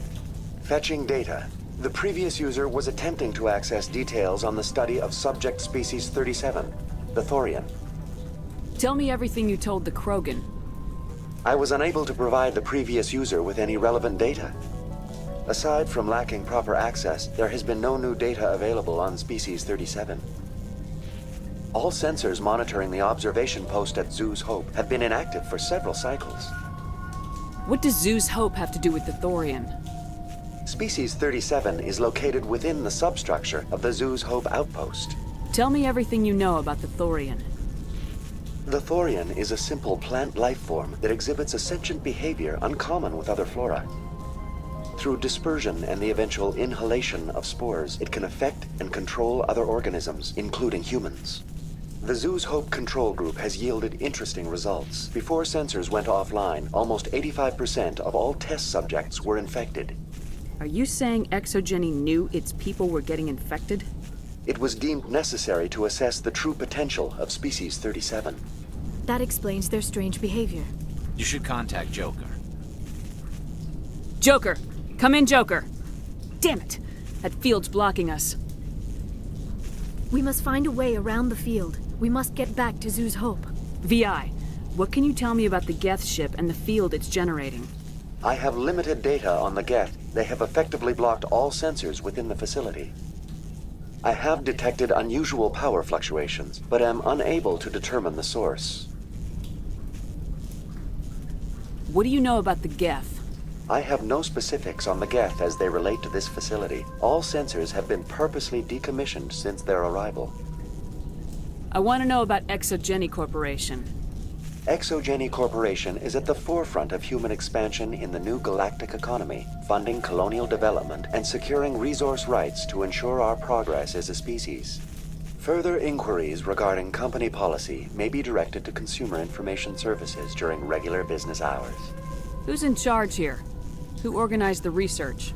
Fetching data. The previous user was attempting to access details on the study of subject species 37, the Thorian. Tell me everything you told the Krogan. I was unable to provide the previous user with any relevant data. Aside from lacking proper access, there has been no new data available on species 37. All sensors monitoring the observation post at Zoo's Hope have been inactive for several cycles. What does Zoo's Hope have to do with the Thorian? Species 37 is located within the substructure of the Zoo's Hope outpost. Tell me everything you know about the Thorian. The Thorian is a simple plant life form that exhibits a sentient behavior uncommon with other flora. Through dispersion and the eventual inhalation of spores, it can affect and control other organisms, including humans. The Zoo's Hope control group has yielded interesting results. Before sensors went offline, almost 85% of all test subjects were infected. Are you saying ExoGeni knew its people were getting infected? It was deemed necessary to assess the true potential of species 37. That explains their strange behavior. You should contact Joker. Joker! Come in, Joker! Damn it! That field's blocking us. We must find a way around the field. We must get back to Zoo's Hope. VI, what can you tell me about the Geth ship and the field it's generating? I have limited data on the Geth. They have effectively blocked all sensors within the facility. I have detected unusual power fluctuations, but am unable to determine the source. What do you know about the Geth? I have no specifics on the Geth as they relate to this facility. All sensors have been purposely decommissioned since their arrival. I want to know about ExoGeni Corporation. ExoGeni Corporation is at the forefront of human expansion in the new galactic economy, funding colonial development and securing resource rights to ensure our progress as a species. Further inquiries regarding company policy may be directed to Consumer Information Services during regular business hours. Who's in charge here? Who organized the research?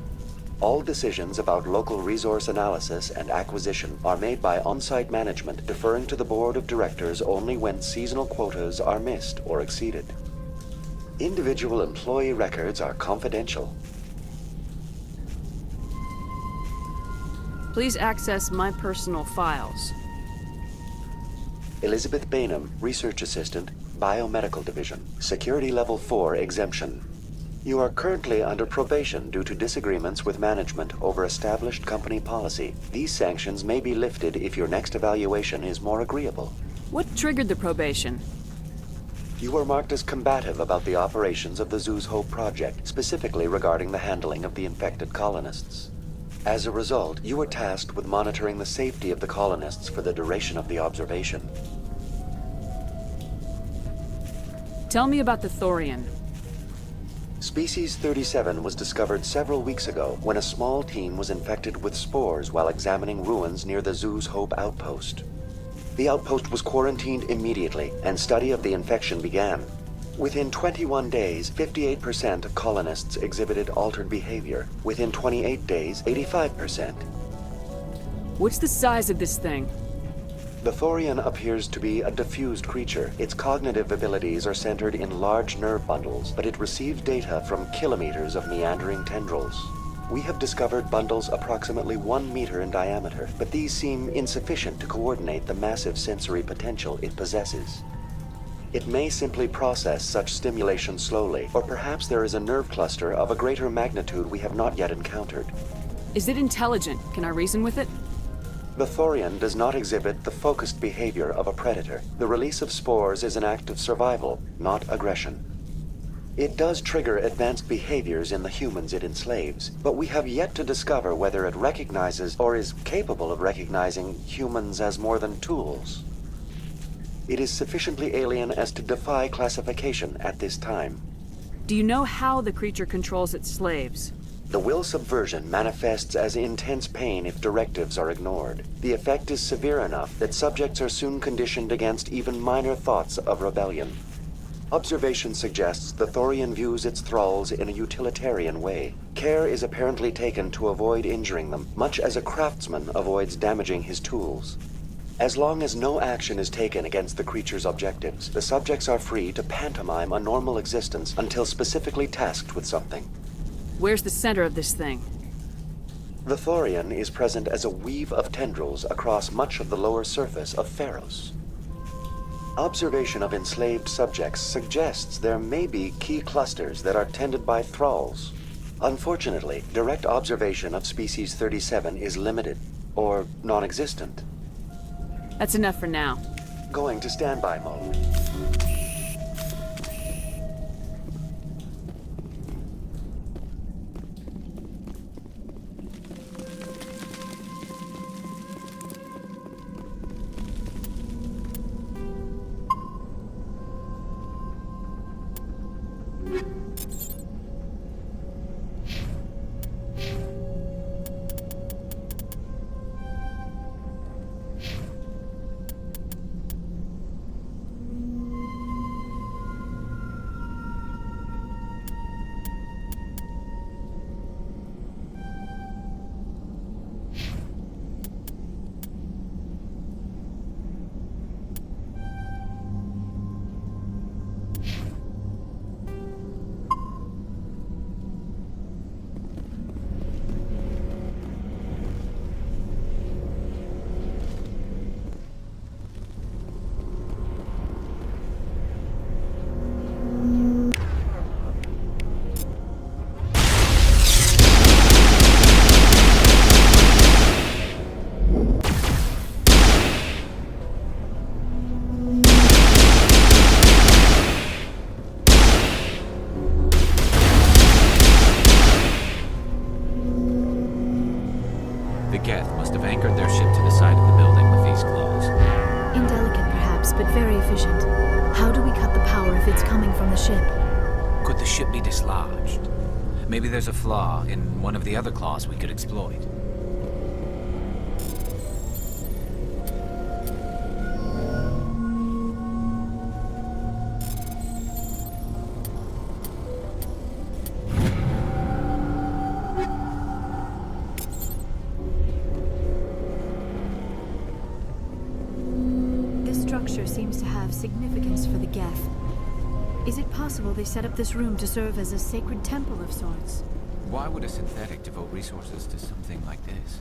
All decisions about local resource analysis and acquisition are made by on-site management, deferring to the board of directors only when seasonal quotas are missed or exceeded. Individual employee records are confidential. Please access my personal files. Elizabeth Bainham, Research Assistant, Biomedical Division, Security Level 4 exemption. You are currently under probation due to disagreements with management over established company policy. These sanctions may be lifted if your next evaluation is more agreeable. What triggered the probation? You were marked as combative about the operations of the Zeus Hope project, specifically regarding the handling of the infected colonists. As a result, you were tasked with monitoring the safety of the colonists for the duration of the observation. Tell me about the Thorian. Species 37 was discovered several weeks ago when a small team was infected with spores while examining ruins near the Zeus Hope outpost. The outpost was quarantined immediately, and study of the infection began. Within 21 days, 58% of colonists exhibited altered behavior. Within 28 days, 85%. What's the size of this thing? The Thorian appears to be a diffused creature. Its cognitive abilities are centered in large nerve bundles, but it receives data from kilometers of meandering tendrils. We have discovered bundles approximately 1 meter in diameter, but these seem insufficient to coordinate the massive sensory potential it possesses. It may simply process such stimulation slowly, or perhaps there is a nerve cluster of a greater magnitude we have not yet encountered. Is it intelligent? Can I reason with it? The Thorian does not exhibit the focused behavior of a predator. The release of spores is an act of survival, not aggression. It does trigger advanced behaviors in the humans it enslaves, but we have yet to discover whether it recognizes or is capable of recognizing humans as more than tools. It is sufficiently alien as to defy classification at this time. Do you know how the creature controls its slaves? The will subversion manifests as intense pain if directives are ignored. The effect is severe enough that subjects are soon conditioned against even minor thoughts of rebellion. Observation suggests the Thorian views its thralls in a utilitarian way. Care is apparently taken to avoid injuring them, much as a craftsman avoids damaging his tools. As long as no action is taken against the creature's objectives, the subjects are free to pantomime a normal existence until specifically tasked with something. Where's the center of this thing? The Thorian is present as a weave of tendrils across much of the lower surface of Pharos. Observation of enslaved subjects suggests there may be key clusters that are tended by thralls. Unfortunately, direct observation of species 37 is limited, or non-existent. That's enough for now. Going to standby mode. The Geth must have anchored their ship to the side of the building with these claws. Indelicate, perhaps, but very efficient. How do we cut the power if it's coming from the ship? Could the ship be dislodged? Maybe there's a flaw in one of the other claws we could exploit. structure seems to have significance for the Geth. Is it possible they set up this room to serve as a sacred temple of sorts? Why would a synthetic devote resources to something like this?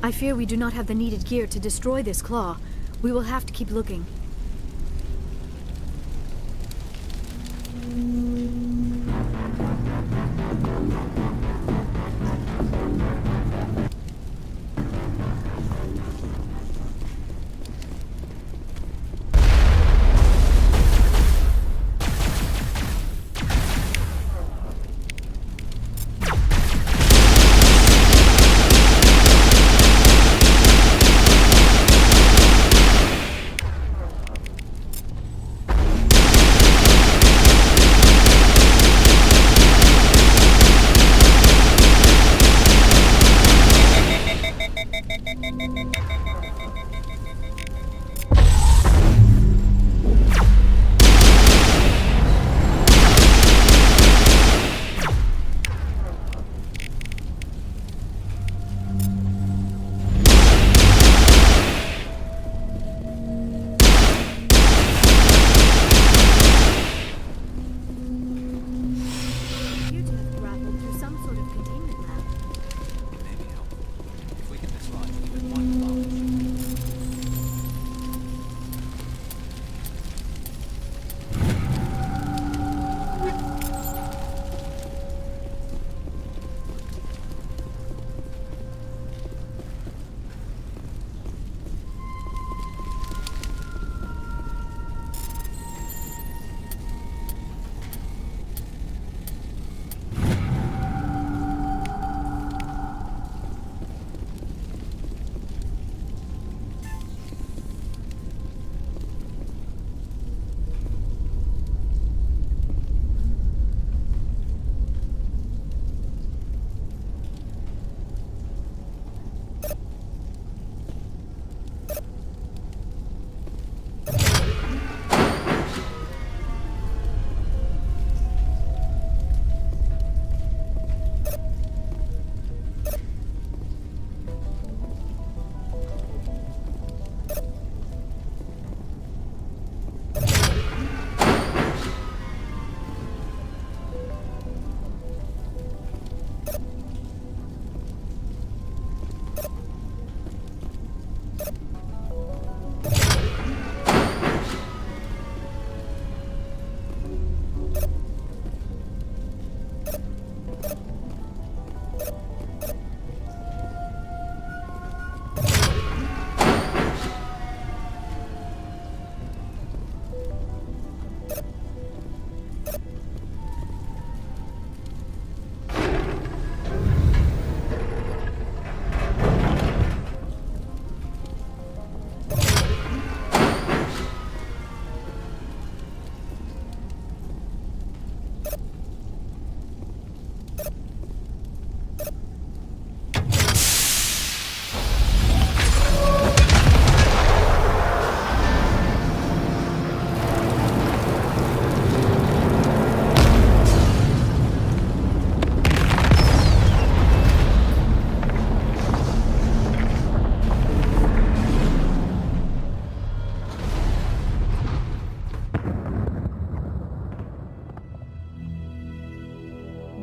I fear we do not have the needed gear to destroy this claw. We will have to keep looking.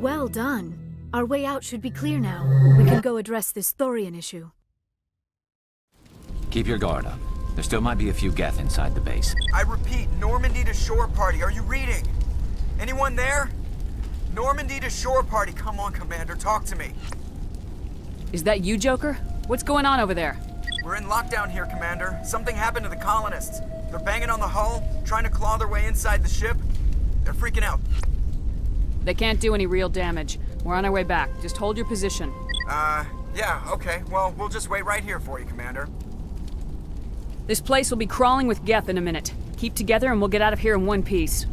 Well done. Our way out should be clear now. We can go address this Thorian issue. Keep your guard up. There still might be a few Geth inside the base. I repeat, Normandy to shore party. Are you reading? Anyone there? Normandy to shore party. Come on, Commander, talk to me. Is that you, Joker? What's going on over there? We're in lockdown here, Commander. Something happened to the colonists. They're banging on the hull, trying to claw their way inside the ship. They're freaking out. They can't do any real damage. We're on our way back. Just hold your position. Yeah, okay. Well, we'll just wait right here for you, Commander. This place will be crawling with Geth in a minute. Keep together and we'll get out of here in one piece.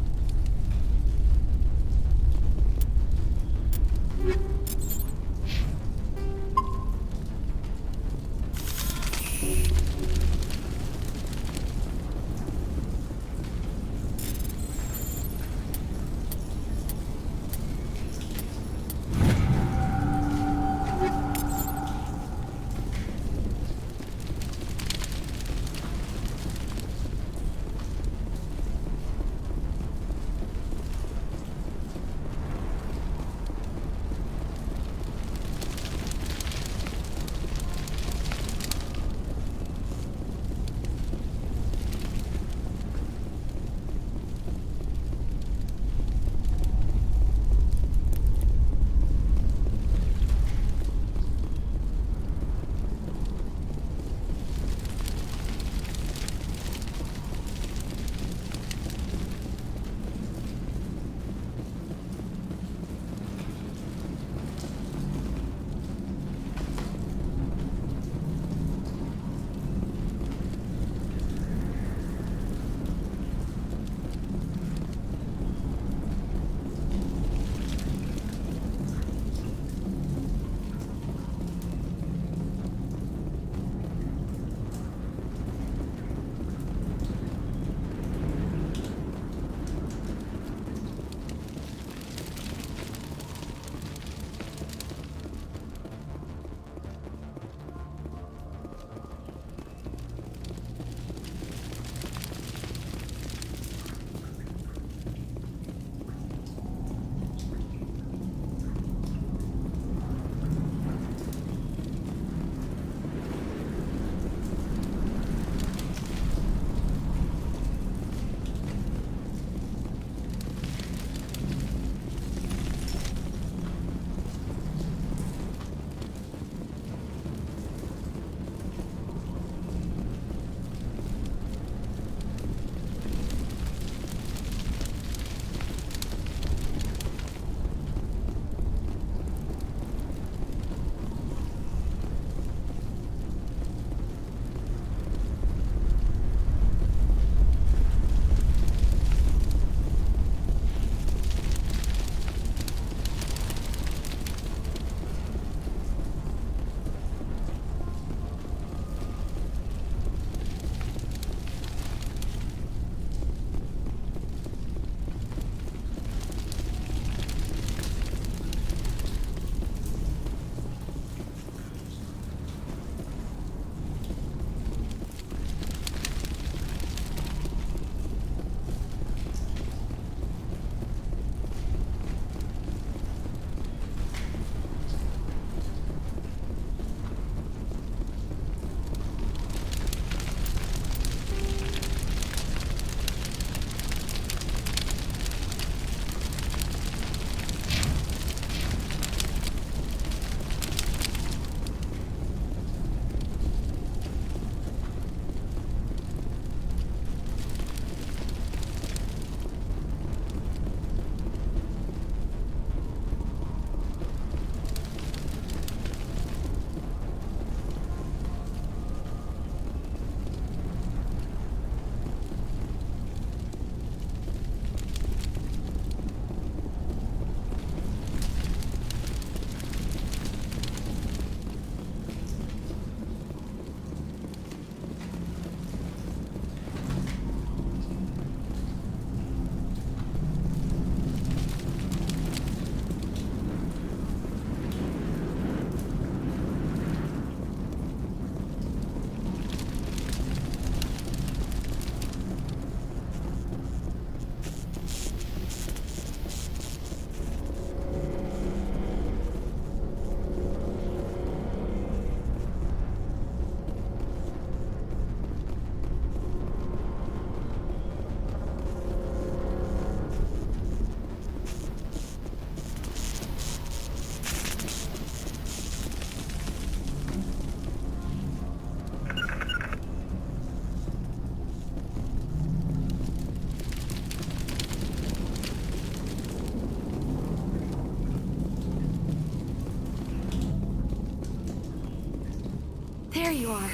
you are.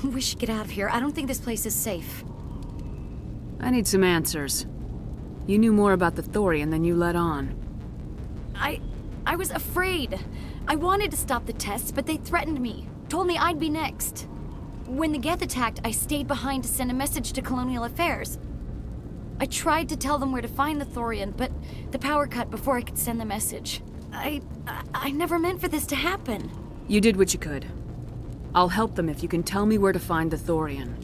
We should get out of here. I don't think this place is safe. I need some answers. You knew more about the Thorian than you let on. I was afraid. I wanted to stop the tests, but they threatened me. Told me I'd be next. When the Geth attacked, I stayed behind to send a message to Colonial Affairs. I tried to tell them where to find the Thorian, but the power cut before I could send the message. I never meant for this to happen. You did what you could. I'll help them if you can tell me where to find the Thorian.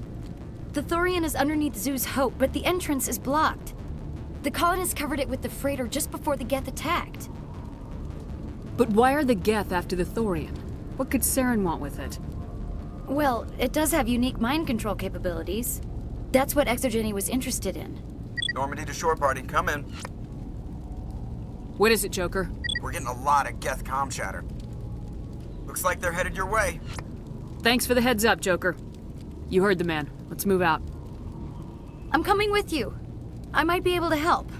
The Thorian is underneath Zoo's Hope, but the entrance is blocked. The colonists covered it with the freighter just before the Geth attacked. But why are the Geth after the Thorian? What could Saren want with it? Well, it does have unique mind control capabilities. That's what Exogeny was interested in. Normandy to shore party, come in. What is it, Joker? We're getting a lot of Geth comm chatter. Looks like they're headed your way. Thanks for the heads up, Joker. You heard the man. Let's move out. I'm coming with you. I might be able to help.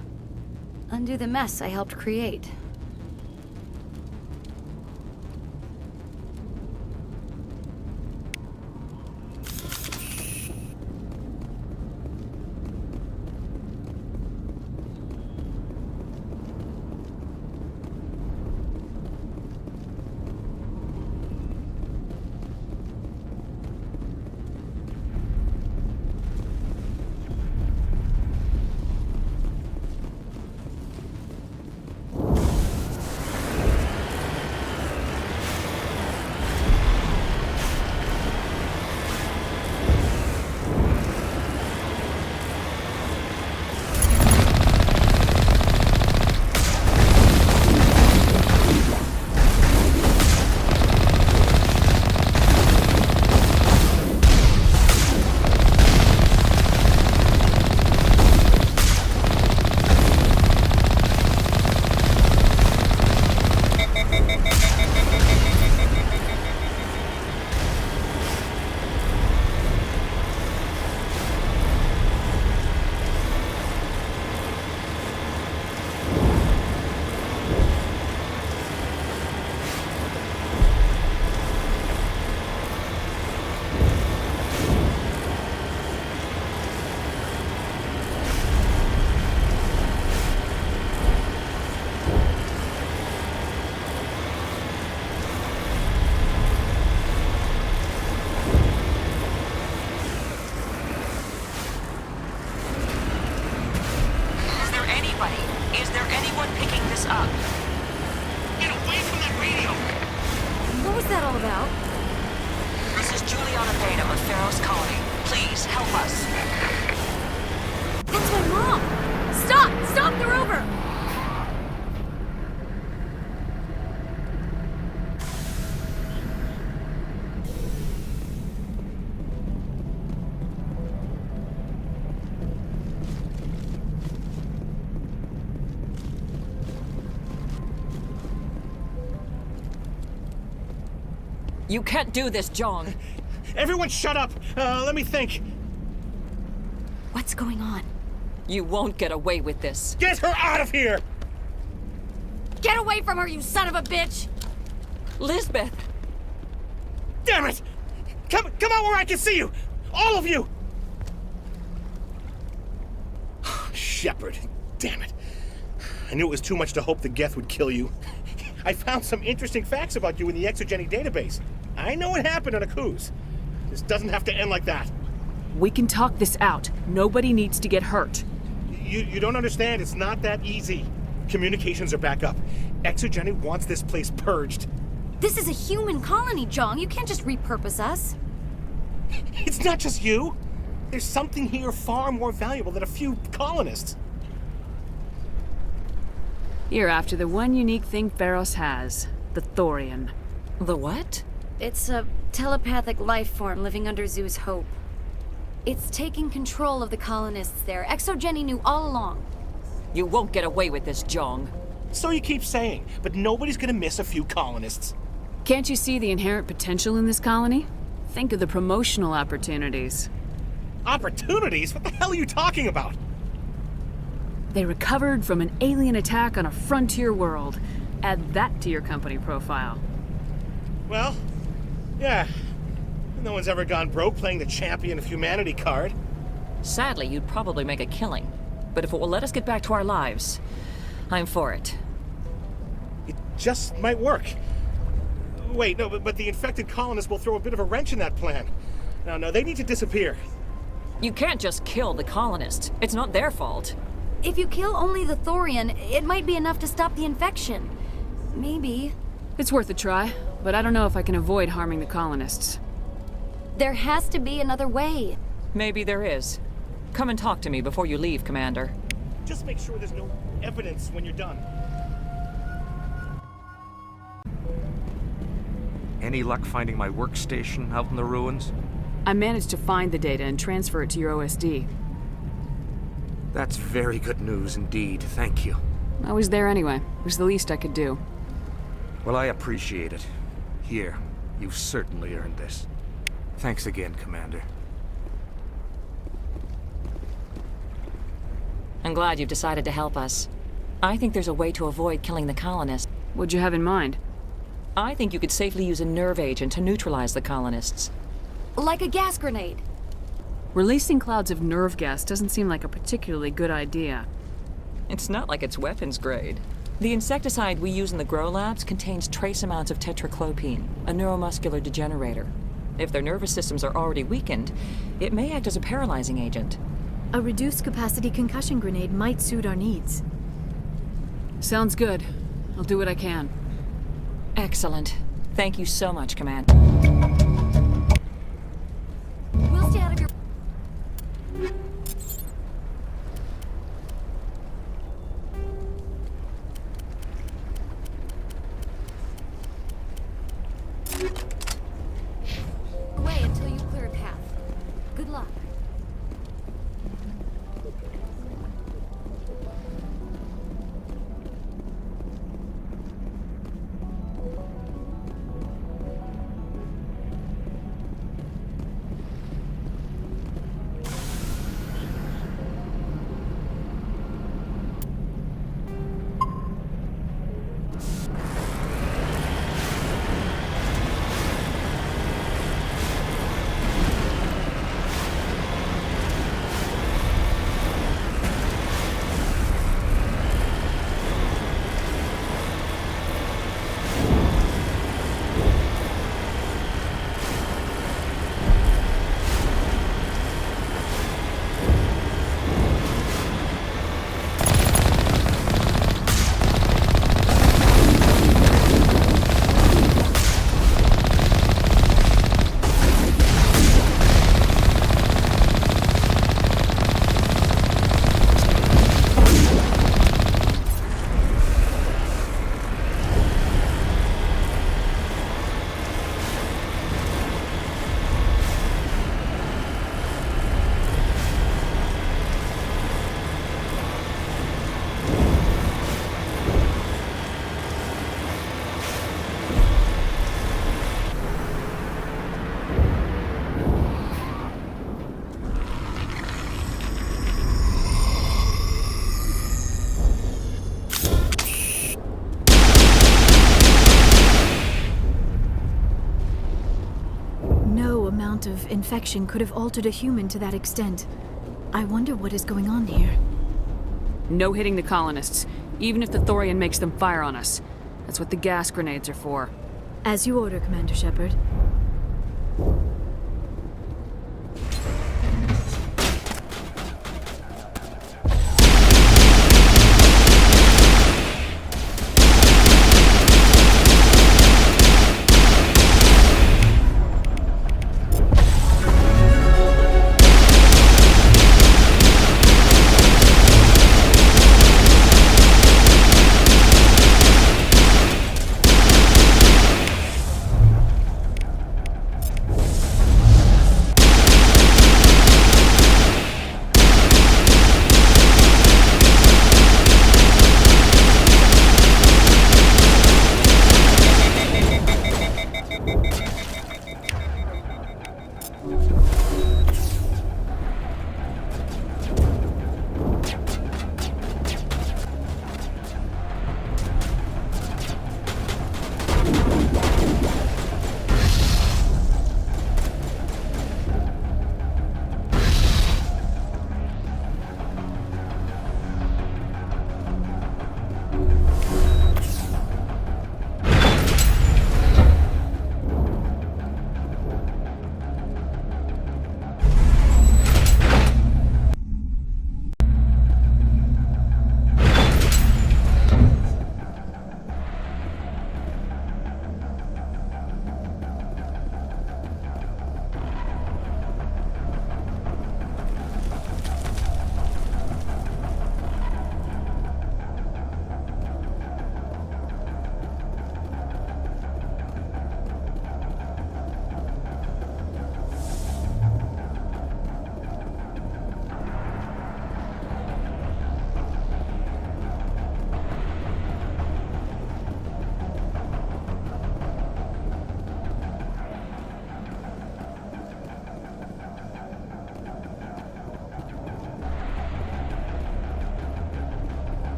Undo the mess I helped create. You can't do this, Jong. Everyone shut up! Let me think. What's going on? You won't get away with this. Get her out of here! Get away from her, you son of a bitch! Lisbeth! Damn it! Come out where I can see you! All of you! Shepard, damn it. I knew it was too much to hope the Geth would kill you. I found some interesting facts about you in the Exogeny database. I know what happened on Akuz. This doesn't have to end like that. We can talk this out. Nobody needs to get hurt. You don't understand. It's not that easy. Communications are back up. Exogeny wants this place purged. This is a human colony, Jong. You can't just repurpose us. It's not just you. There's something here far more valuable than a few colonists. You're after the one unique thing Feros has. The Thorian. The what? It's a telepathic life form living under Zoo's Hope. It's taking control of the colonists there. Exogeny knew all along. You won't get away with this, Jong. So you keep saying, but nobody's gonna miss a few colonists. Can't you see the inherent potential in this colony? Think of the promotional opportunities. Opportunities? What the hell are you talking about? They recovered from an alien attack on a frontier world. Add that to your company profile. Well, yeah, No one's ever gone broke playing the champion of humanity card. Sadly, you'd probably make a killing. But if it will let us get back to our lives, I'm for it. It just might work. Wait, no, but the infected colonists will throw a bit of a wrench in that plan. No, they need to disappear. You can't just kill the colonists. It's not their fault. If you kill only the Thorian, it might be enough to stop the infection. Maybe. It's worth a try, but I don't know if I can avoid harming the colonists. There has to be another way. Maybe there is. Come and talk to me before you leave, Commander. Just make sure there's no evidence when you're done. Any luck finding my workstation out in the ruins? I managed to find the data and transfer it to your OSD. That's very good news indeed, thank you. I was there anyway. It was the least I could do. Well, I appreciate it. Here, you've certainly earned this. Thanks again, Commander. I'm glad you've decided to help us. I think there's a way to avoid killing the colonists. What'd you have in mind? I think you could safely use a nerve agent to neutralize the colonists. Like a gas grenade. Releasing clouds of nerve gas doesn't seem like a particularly good idea. It's not like it's weapons grade. The insecticide we use in the grow labs contains trace amounts of tetraclopine, a neuromuscular degenerator. If their nervous systems are already weakened, it may act as a paralyzing agent. A reduced capacity concussion grenade might suit our needs. Sounds good. I'll do what I can. Excellent. Thank you so much, Commander. We'll stay out of your... Away until you clear a path. Good luck. Of infection could have altered a human to that extent. I wonder what is going on here. No hitting the colonists, even if the Thorian makes them fire on us. That's what the gas grenades are for. As you order, Commander Shepard.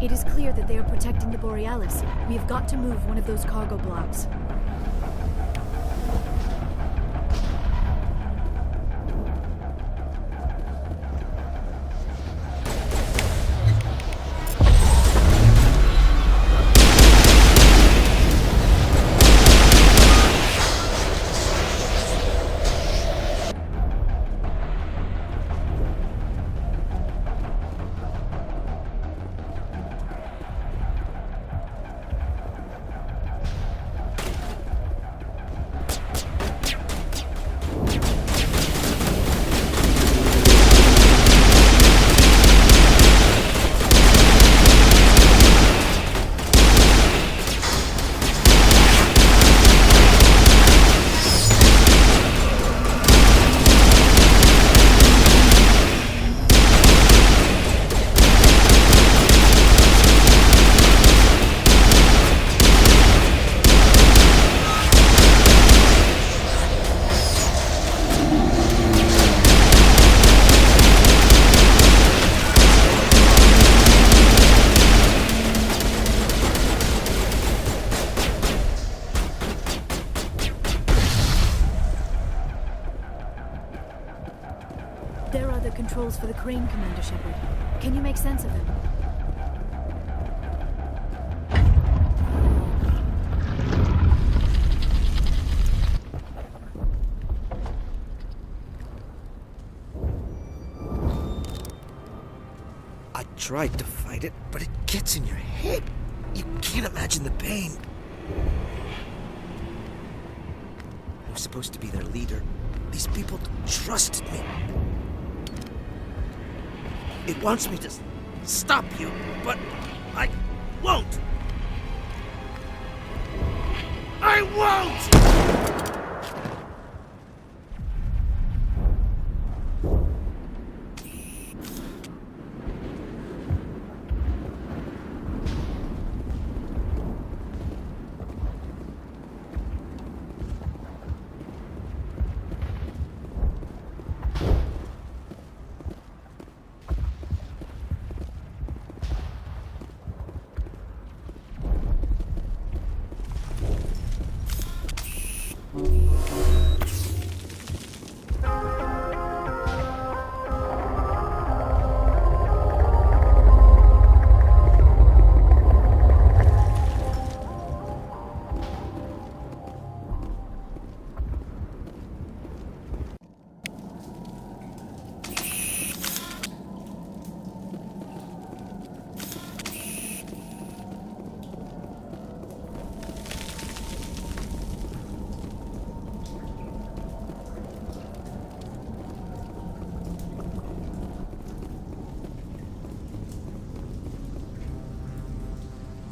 It is clear that they are protecting the Borealis. We have got to move one of those cargo blocks. There are the controls for the crane, Commander Shepard. Can you make sense of them? I tried to fight it, but it gets in your head. You can't imagine the pain. I was supposed to be their leader. These people trusted me. It wants me to stop you, but I won't. I won't!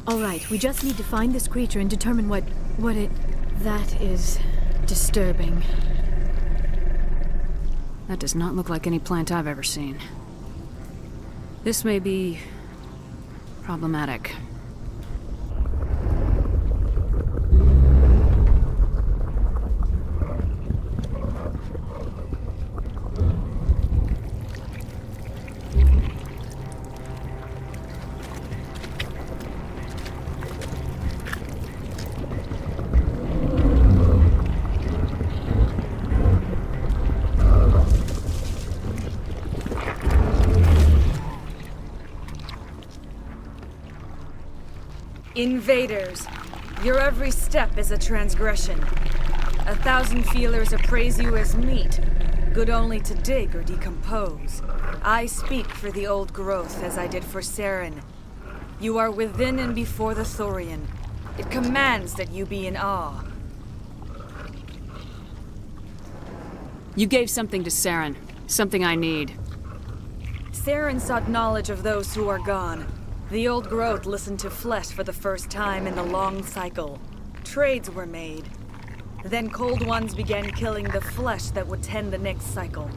All right, we just need to find this creature and determine what it... That is disturbing. That does not look like any plant I've ever seen. This may be problematic. Invaders, your every step is a transgression. 1,000 feelers appraise you as meat, good only to dig or decompose. I speak for the old growth as I did for Saren. You are within and before the Thorian. It commands that you be in awe. You gave something to Saren. Something I need. Saren sought knowledge of those who are gone. The old growth listened to flesh for the first time in the long cycle. Trades were made. Then Cold Ones began killing the flesh that would tend the next cycle.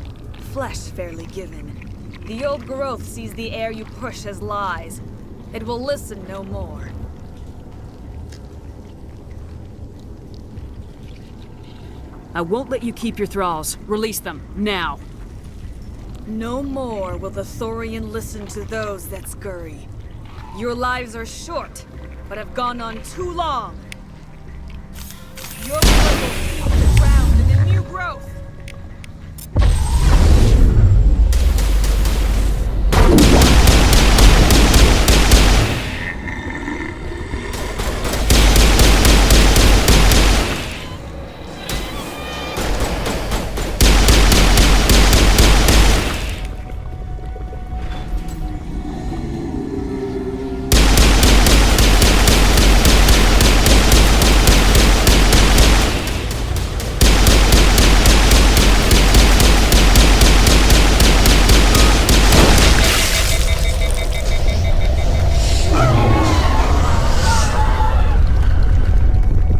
Flesh fairly given. The old growth sees the air you push as lies. It will listen no more. I won't let you keep your thralls. Release them, now. No more will the Thorian listen to those that scurry. Your lives are short, but have gone on too long. Your blood will feed the ground and the new growth.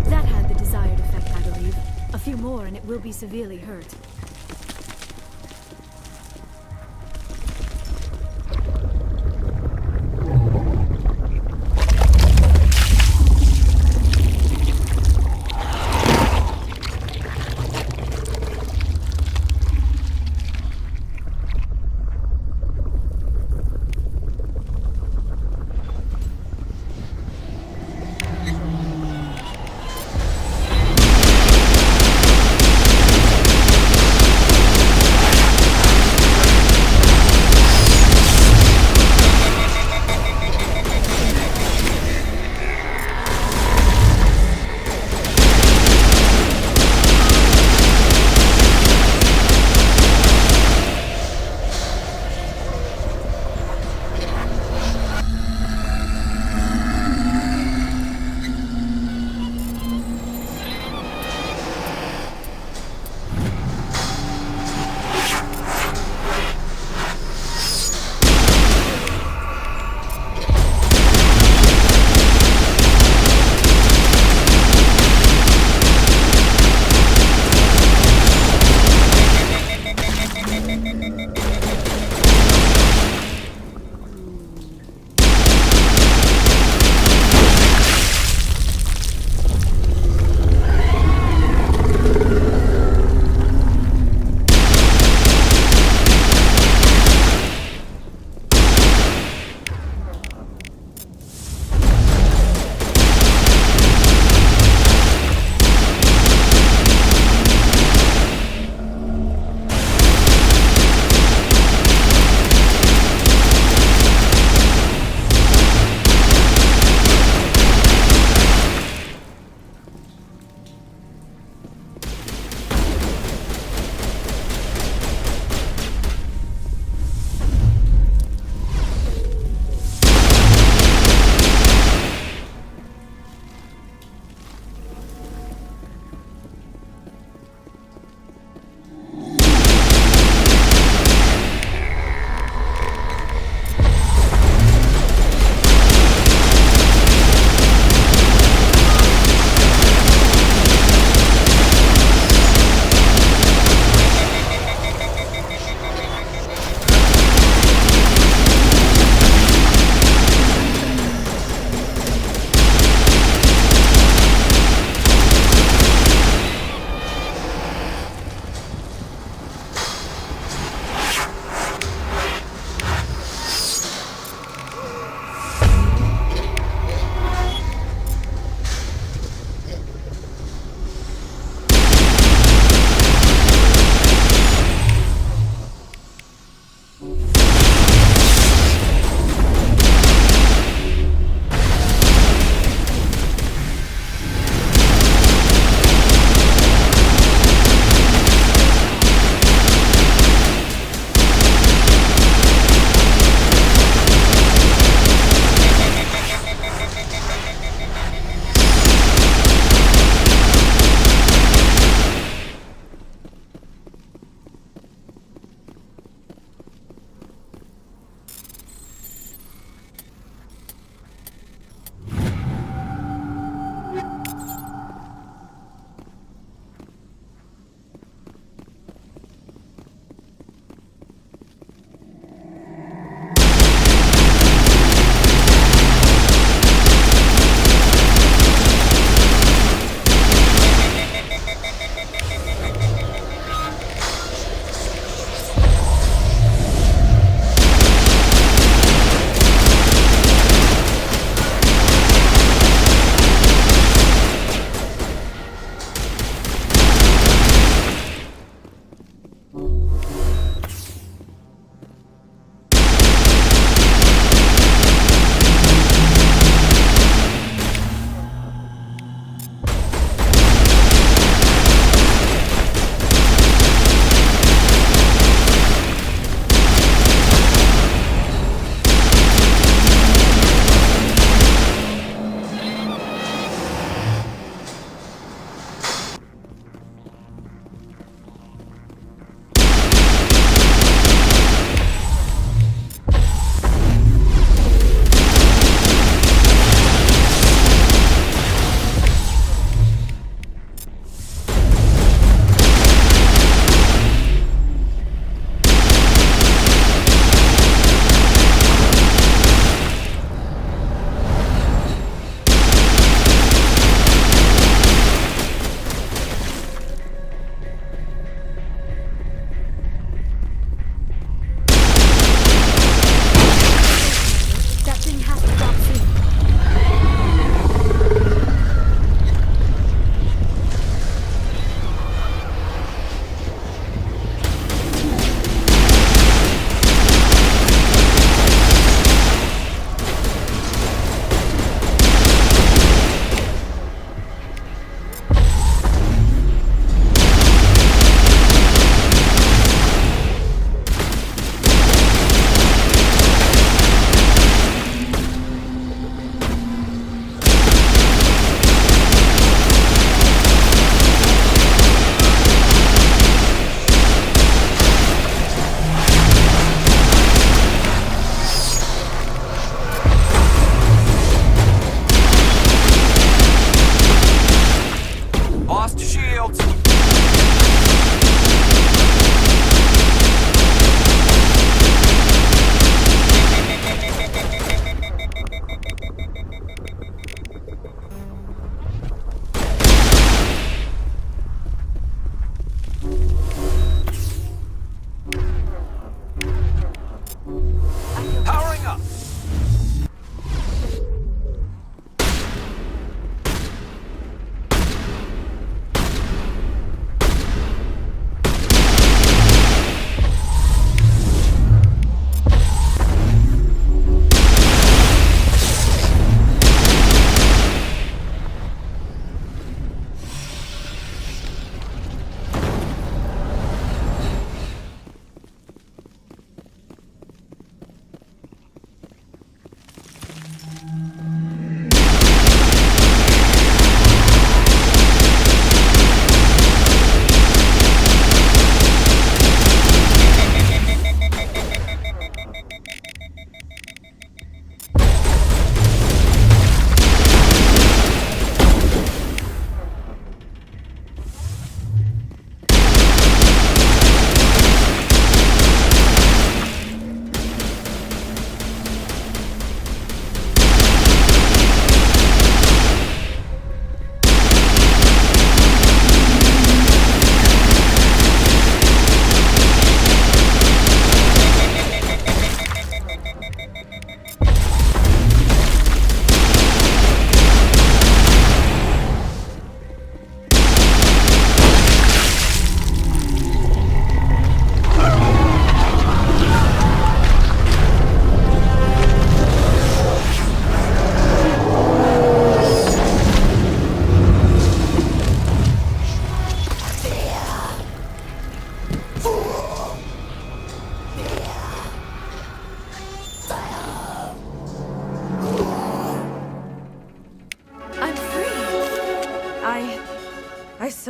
That had the desired effect, I believe. A few more and it will be severely hurt.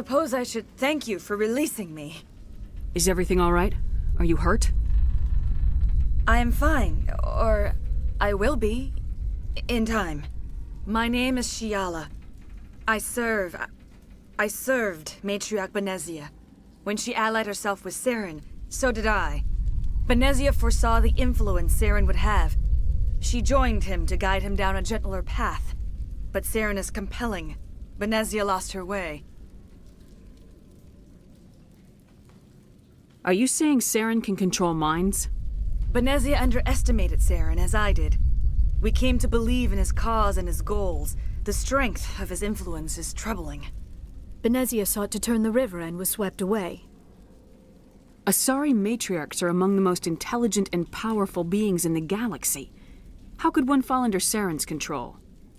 suppose I should thank you for releasing me. Is everything all right? Are you hurt? I am fine, or I will be, in time. My name is Shiala. I served Matriarch Benezia. When she allied herself with Saren, so did I. Benezia foresaw the influence Saren would have. She joined him to guide him down a gentler path. But Saren is compelling. Benezia lost her way. Are you saying Saren can control minds? Benezia underestimated Saren, as I did. We came to believe in his cause and his goals. The strength of his influence is troubling. Benezia sought to turn the river and was swept away. Asari matriarchs are among the most intelligent and powerful beings in the galaxy. How could one fall under Saren's control?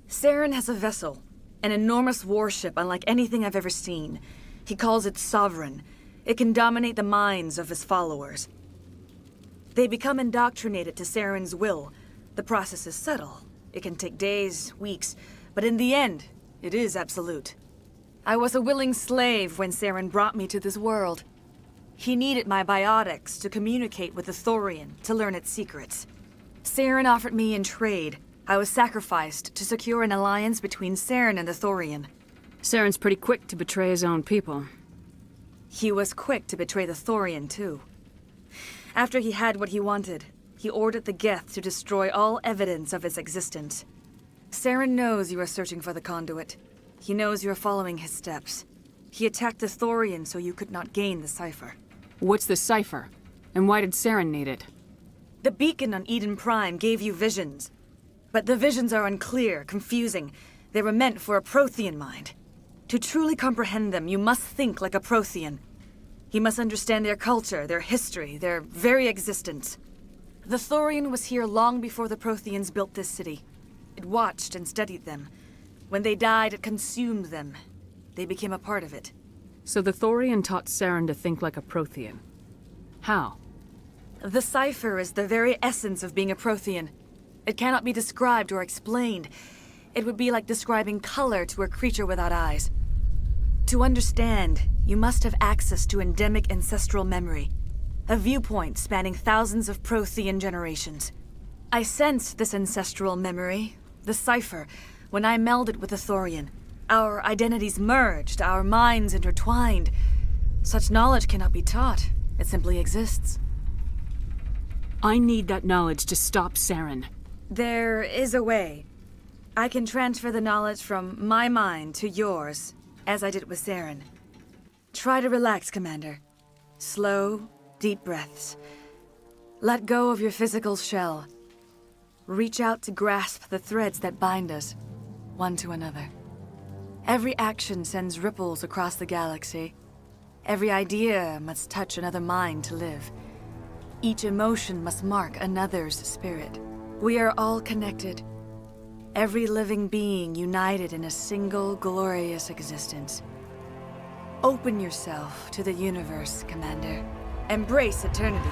Saren has a vessel, an enormous warship unlike anything I've ever seen. He calls it Sovereign. It can dominate the minds of his followers. They become indoctrinated to Saren's will. The process is subtle. It can take days, weeks, but in the end, it is absolute. I was a willing slave when Saren brought me to this world. He needed my biotics to communicate with the Thorian, to learn its secrets. Saren offered me in trade. I was sacrificed to secure an alliance between Saren and the Thorian. Saren's pretty quick to betray his own people. He was quick to betray the Thorian, too. After he had what he wanted, he ordered the Geth to destroy all evidence of its existence. Saren knows you are searching for the conduit. He knows you are following his steps. He attacked the Thorian so you could not gain the cipher. What's the cipher? And why did Saren need it? The beacon on Eden Prime gave you visions. But the visions are unclear, confusing. They were meant for a Prothean mind. To truly comprehend them, you must think like a Prothean. You must understand their culture, their history, their very existence. The Thorian was here long before the Protheans built this city. It watched and studied them. When they died, it consumed them. They became a part of it. So the Thorian taught Saren to think like a Prothean. How? The cipher is the very essence of being a Prothean. It cannot be described or explained. It would be like describing color to a creature without eyes. To understand, you must have access to endemic ancestral memory, a viewpoint spanning thousands of Prothean generations. I sensed this ancestral memory, the cipher, when I melded with the Thorian. Our identities merged, our minds intertwined. Such knowledge cannot be taught. It simply exists. I need that knowledge to stop Saren. There is a way. I can transfer the knowledge from my mind to yours, as I did with Saren. Try to relax, Commander. Slow, deep breaths. Let go of your physical shell. Reach out to grasp the threads that bind us, one to another. Every action sends ripples across the galaxy. Every idea must touch another mind to live. Each emotion must mark another's spirit. We are all connected. Every living being united in a single glorious existence. Open yourself to the universe, Commander. Embrace eternity.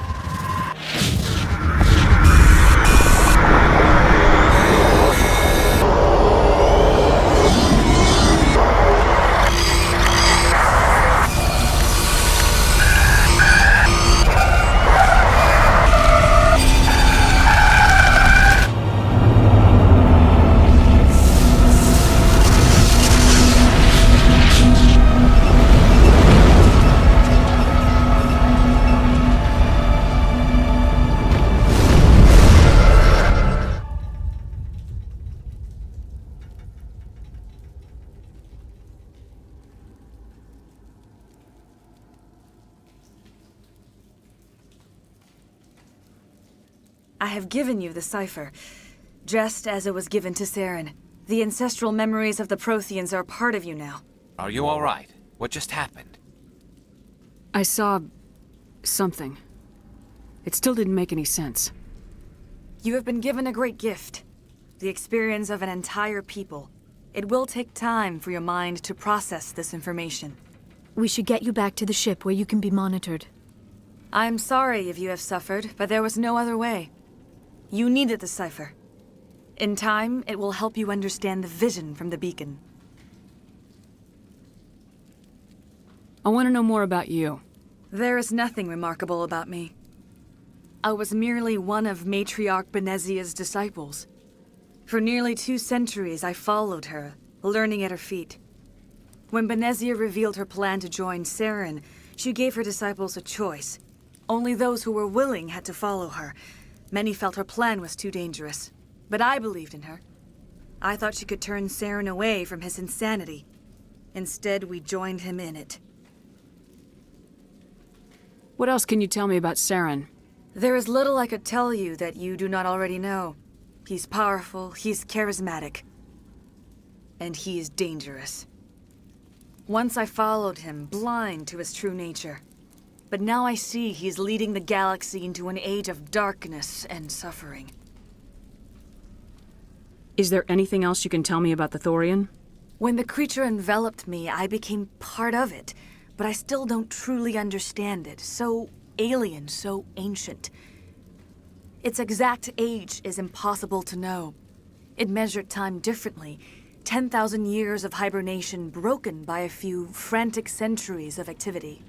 I have given you the cipher, just as it was given to Saren. The ancestral memories of the Protheans are a part of you now. Are you all right? What just happened? I saw something. It still didn't make any sense. You have been given a great gift. The experience of an entire people. It will take time for your mind to process this information. We should get you back to the ship where you can be monitored. I'm sorry if you have suffered, but there was no other way. You needed the cipher. In time, it will help you understand the vision from the beacon. I want to know more about you. There is nothing remarkable about me. I was merely one of Matriarch Benezia's disciples. For nearly 2 centuries, I followed her, learning at her feet. When Benezia revealed her plan to join Saren, she gave her disciples a choice. Only those who were willing had to follow her. Many felt her plan was too dangerous, but I believed in her. I thought she could turn Saren away from his insanity. Instead, we joined him in it. What else can you tell me about Saren? There is little I could tell you that you do not already know. He's powerful, he's charismatic, and he is dangerous. Once I followed him, blind to his true nature. But now I see he's leading the galaxy into an age of darkness and suffering. Is there anything else you can tell me about the Thorian? When the creature enveloped me, I became part of it, but I still don't truly understand it. So alien, so ancient. Its exact age is impossible to know. It measured time differently. 10,000 years of hibernation broken by a few frantic centuries of activity.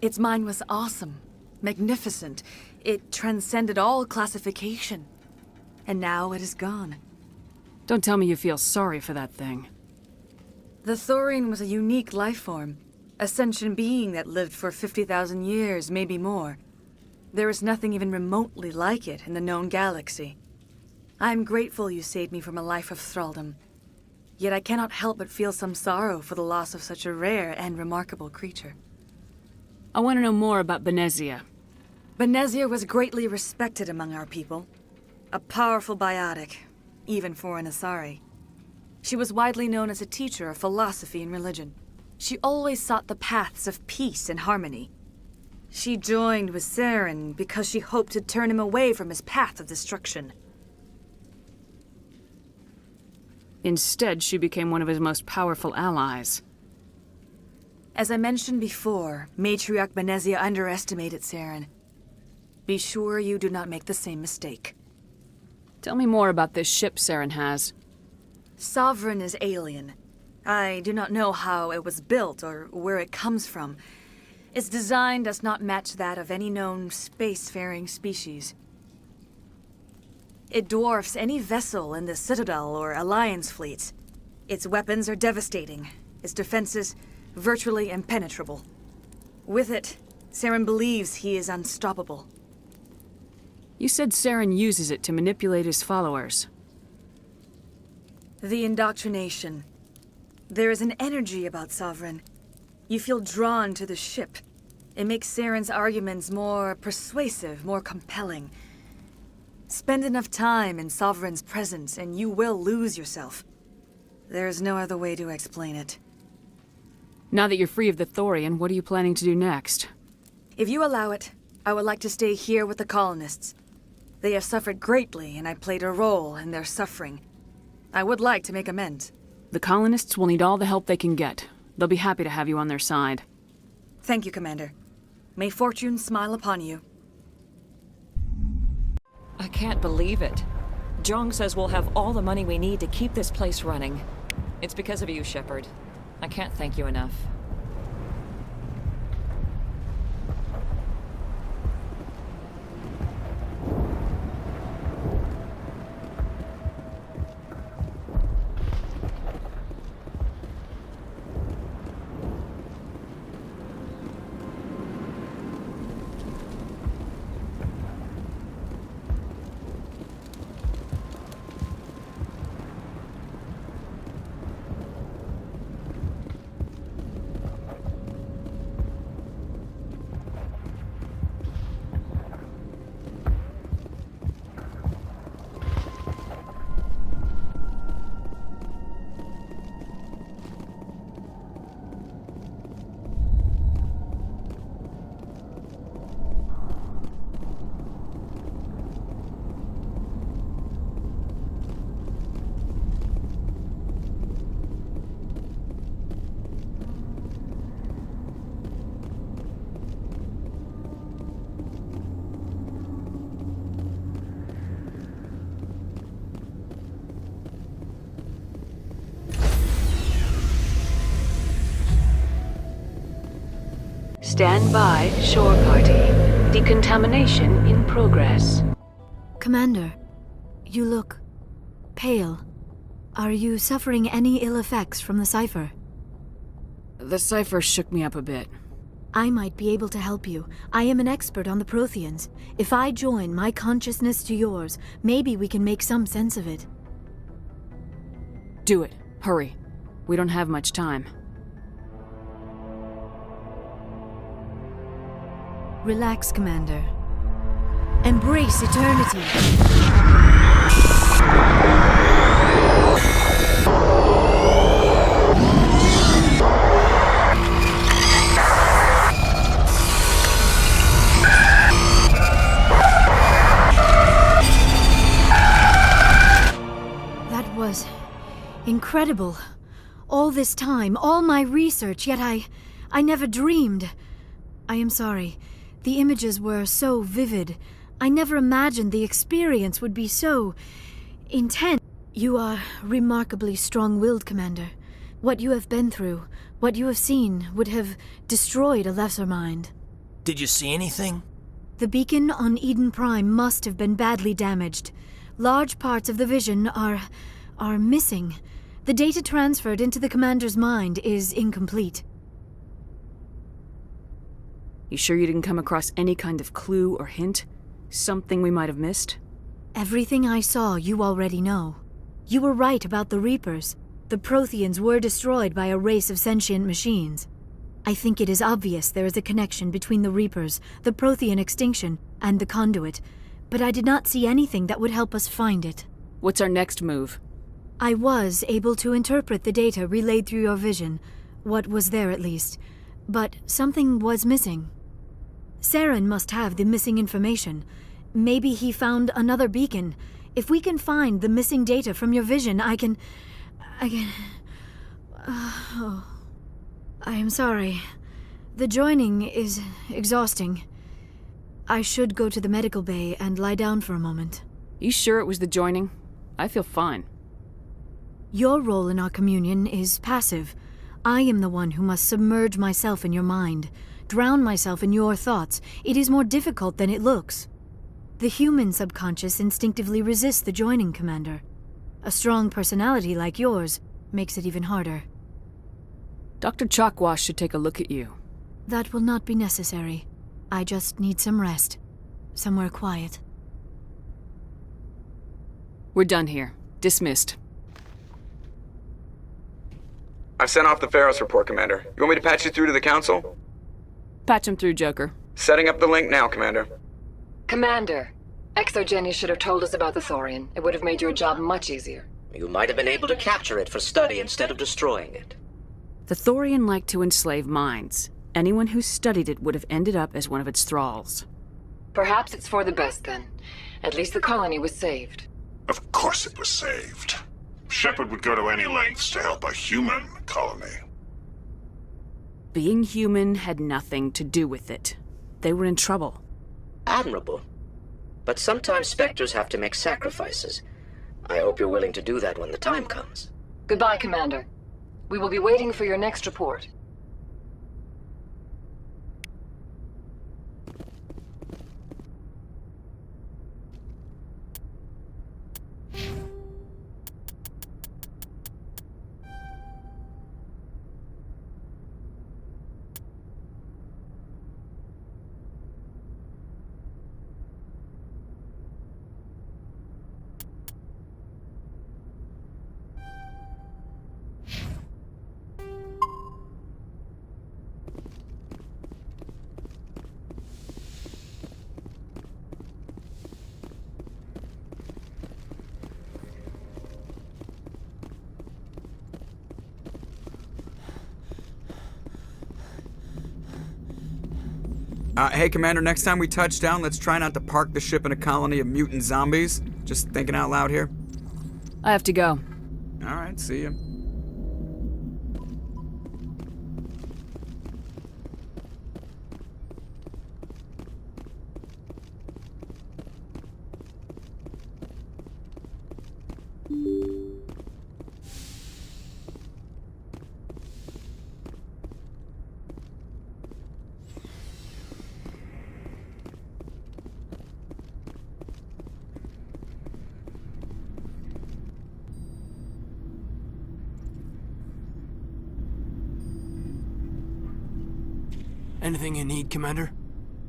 Its mind was awesome, magnificent. It transcended all classification. And now it is gone. Don't tell me you feel sorry for that thing. The Thorian was a unique life form. A sentient being that lived for 50,000 years, maybe more. There is nothing even remotely like it in the known galaxy. I am grateful you saved me from a life of thraldom. Yet I cannot help but feel some sorrow for the loss of such a rare and remarkable creature. I want to know more about Benezia. Benezia was greatly respected among our people. A powerful biotic, even for an Asari. She was widely known as a teacher of philosophy and religion. She always sought the paths of peace and harmony. She joined with Saren because she hoped to turn him away from his path of destruction. Instead, she became one of his most powerful allies. As I mentioned before, Matriarch Benezia underestimated Saren. Be sure you do not make the same mistake. Tell me more about this ship Saren has. Sovereign is alien. I do not know how it was built or where it comes from. Its design does not match that of any known spacefaring species. It dwarfs any vessel in the Citadel or Alliance fleets. Its weapons are devastating, its defenses virtually impenetrable. With it, Saren believes he is unstoppable. You said Saren uses it to manipulate his followers. The indoctrination. There is an energy about Sovereign. You feel drawn to the ship. It makes Saren's arguments more persuasive, more compelling. Spend enough time in Sovereign's presence and you will lose yourself. There is no other way to explain it. Now that you're free of the Thorian, what are you planning to do next? If you allow it, I would like to stay here with the colonists. They have suffered greatly and I played a role in their suffering. I would like to make amends. The colonists will need all the help they can get. They'll be happy to have you on their side. Thank you, Commander. May fortune smile upon you. I can't believe it. Jong says we'll have all the money we need to keep this place running. It's because of you, Shepard. I can't thank you enough. Stand by, shore party. Decontamination in progress. Commander, you look pale. Are you suffering any ill effects from the cipher? The cipher shook me up a bit. I might be able to help you. I am an expert on the Protheans. If I join my consciousness to yours, maybe we can make some sense of it. Do it. Hurry. We don't have much time. Relax, Commander. Embrace eternity. That was incredible. All this time, all my research, yet I never dreamed. I am sorry. The images were so vivid. I never imagined the experience would be so intense. You are remarkably strong-willed, Commander. What you have been through, what you have seen, would have destroyed a lesser mind. Did you see anything? The beacon on Eden Prime must have been badly damaged. Large parts of the vision are missing. The data transferred into the Commander's mind is incomplete. You sure you didn't come across any kind of clue or hint? Something we might have missed? Everything I saw, you already know. You were right about the Reapers. The Protheans were destroyed by a race of sentient machines. I think it is obvious there is a connection between the Reapers, the Prothean extinction, and the Conduit, but I did not see anything that would help us find it. What's our next move? I was able to interpret the data relayed through your vision, what was there at least, but something was missing. Saren must have the missing information. Maybe he found another beacon. If we can find the missing data from your vision, I can... I am sorry. The joining is exhausting. I should go to the medical bay and lie down for a moment. You sure it was the joining? I feel fine. Your role in our communion is passive. I am the one who must submerge myself in your mind. Drown myself in your thoughts. It is more difficult than it looks. The human subconscious instinctively resists the joining, Commander. A strong personality like yours makes it even harder. Dr. Chakwas should take a look at you. That will not be necessary. I just need some rest. Somewhere quiet. We're done here. Dismissed. I've sent off the Pharos report, Commander. You want me to patch you through to the Council? Patch him through, Joker. Setting up the link now, Commander. Commander, Exogeny should have told us about the Thorian. It would have made your job much easier. You might have been able to capture it for study instead of destroying it. The Thorian liked to enslave minds. Anyone who studied it would have ended up as one of its thralls. Perhaps it's for the best then. At least the colony was saved. Of course it was saved. Shepard would go to any lengths to help a human colony. Being human had nothing to do with it. They were in trouble. Admirable. But sometimes Spectres have to make sacrifices. I hope you're willing to do that when the time comes. Goodbye, Commander. We will be waiting for your next report. Hey, Commander, next time we touch down, let's try not to park the ship in a colony of mutant zombies. Just thinking out loud here. I have to go. All right, see ya. Anything you need, Commander?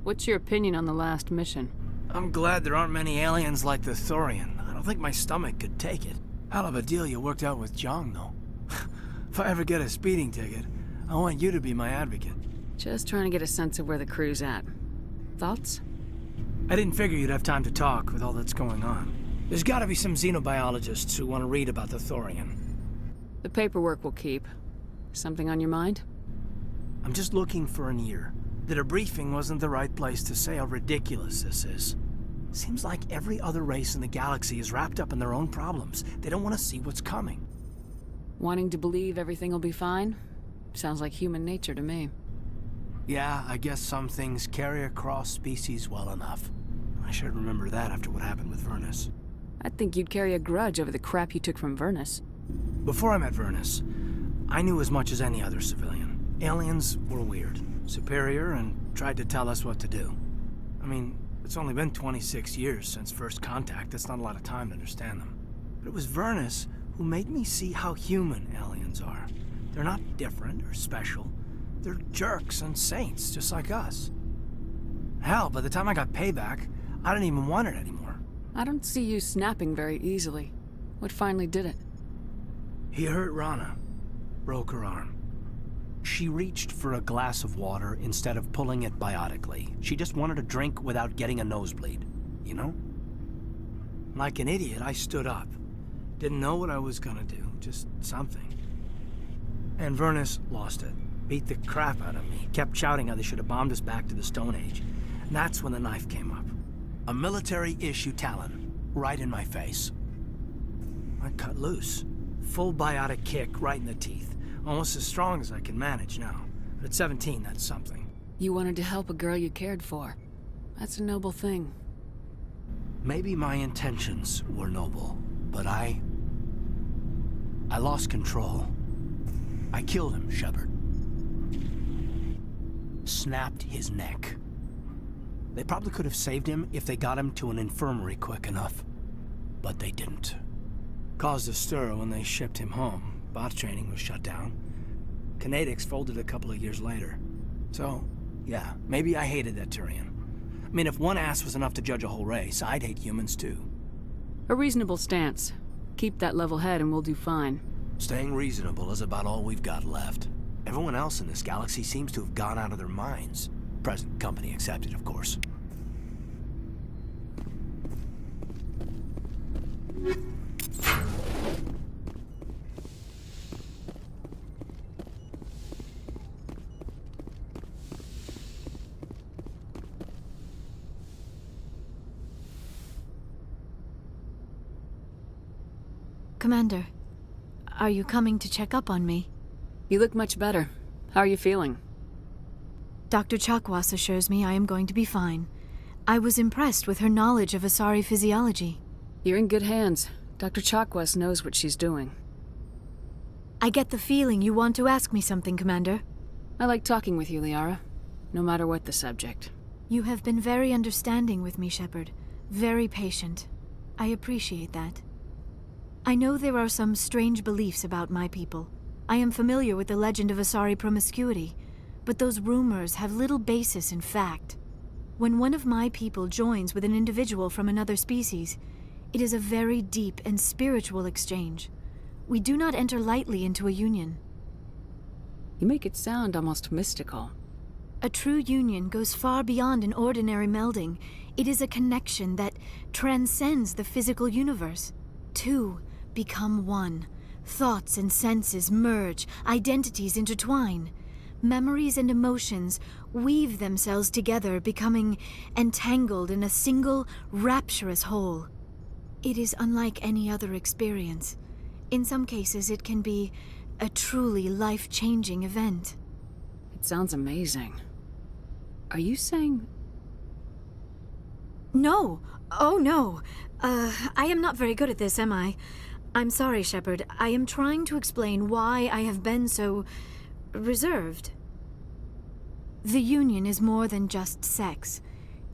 What's your opinion on the last mission? I'm glad there aren't many aliens like the Thorian. I don't think my stomach could take it. Hell of a deal you worked out with Jong, though. If I ever get a speeding ticket, I want you to be my advocate. Just trying to get a sense of where the crew's at. Thoughts? I didn't figure you'd have time to talk with all that's going on. There's gotta be some xenobiologists who want to read about the Thorian. The paperwork will keep. Something on your mind? I'm just looking for an ear. The debriefing wasn't the right place to say how ridiculous this is. Seems like every other race in the galaxy is wrapped up in their own problems. They don't want to see what's coming. Wanting to believe everything will be fine? Sounds like human nature to me. Yeah, I guess some things carry across species well enough. I should remember that after what happened with Vernus. I think you'd carry a grudge over the crap you took from Vernus. Before I met Vernus, I knew as much as any other civilian. Aliens were weird, superior, and tried to tell us what to do. I mean, it's only been 26 years since first contact. That's not a lot of time to understand them. But it was Vernus who made me see how human aliens are. They're not different or special. They're jerks and saints, just like us. Hell, by the time I got payback, I didn't even want it anymore. I don't see you snapping very easily. What finally did it? He hurt Rana. Broke her arm. She reached for a glass of water instead of pulling it biotically. She just wanted a drink without getting a nosebleed, you know? Like an idiot, I stood up. Didn't know what I was gonna do, just something. And Vernus lost it. Beat the crap out of me. Kept shouting how they should have bombed us back to the Stone Age. And that's when the knife came up. A military-issue Talon, right in my face. I cut loose. Full biotic kick right in the teeth. Almost as strong as I can manage now. But at 17, that's something. You wanted to help a girl you cared for. That's a noble thing. Maybe my intentions were noble, but I lost control. I killed him, Shepard. Snapped his neck. They probably could have saved him if they got him to an infirmary quick enough. But they didn't. Caused a stir when they shipped him home. Bot training was shut down. Kinetics folded a couple of years later. So, yeah, maybe I hated that Turian. I mean, if one ass was enough to judge a whole race, I'd hate humans too. A reasonable stance. Keep that level head and we'll do fine. Staying reasonable is about all we've got left. Everyone else in this galaxy seems to have gone out of their minds. Present company accepted, of course. Commander, are you coming to check up on me? You look much better. How are you feeling? Dr. Chakwas assures me I am going to be fine. I was impressed with her knowledge of Asari physiology. You're in good hands. Dr. Chakwas knows what she's doing. I get the feeling you want to ask me something, Commander. I like talking with you, Liara. No matter what the subject. You have been very understanding with me, Shepard. Very patient. I appreciate that. I know there are some strange beliefs about my people. I am familiar with the legend of Asari promiscuity, but those rumors have little basis in fact. When one of my people joins with an individual from another species, it is a very deep and spiritual exchange. We do not enter lightly into a union. You make it sound almost mystical. A true union goes far beyond an ordinary melding. It is a connection that transcends the physical universe. Two become one. Thoughts and senses merge, identities intertwine. Memories and emotions weave themselves together, becoming entangled in a single, rapturous whole. It is unlike any other experience. In some cases, it can be a truly life-changing event. It sounds amazing. Are you saying... No! Oh, no! I am not very good at this, am I? I'm sorry, Shepard. I am trying to explain why I have been so... reserved. The Union is more than just sex.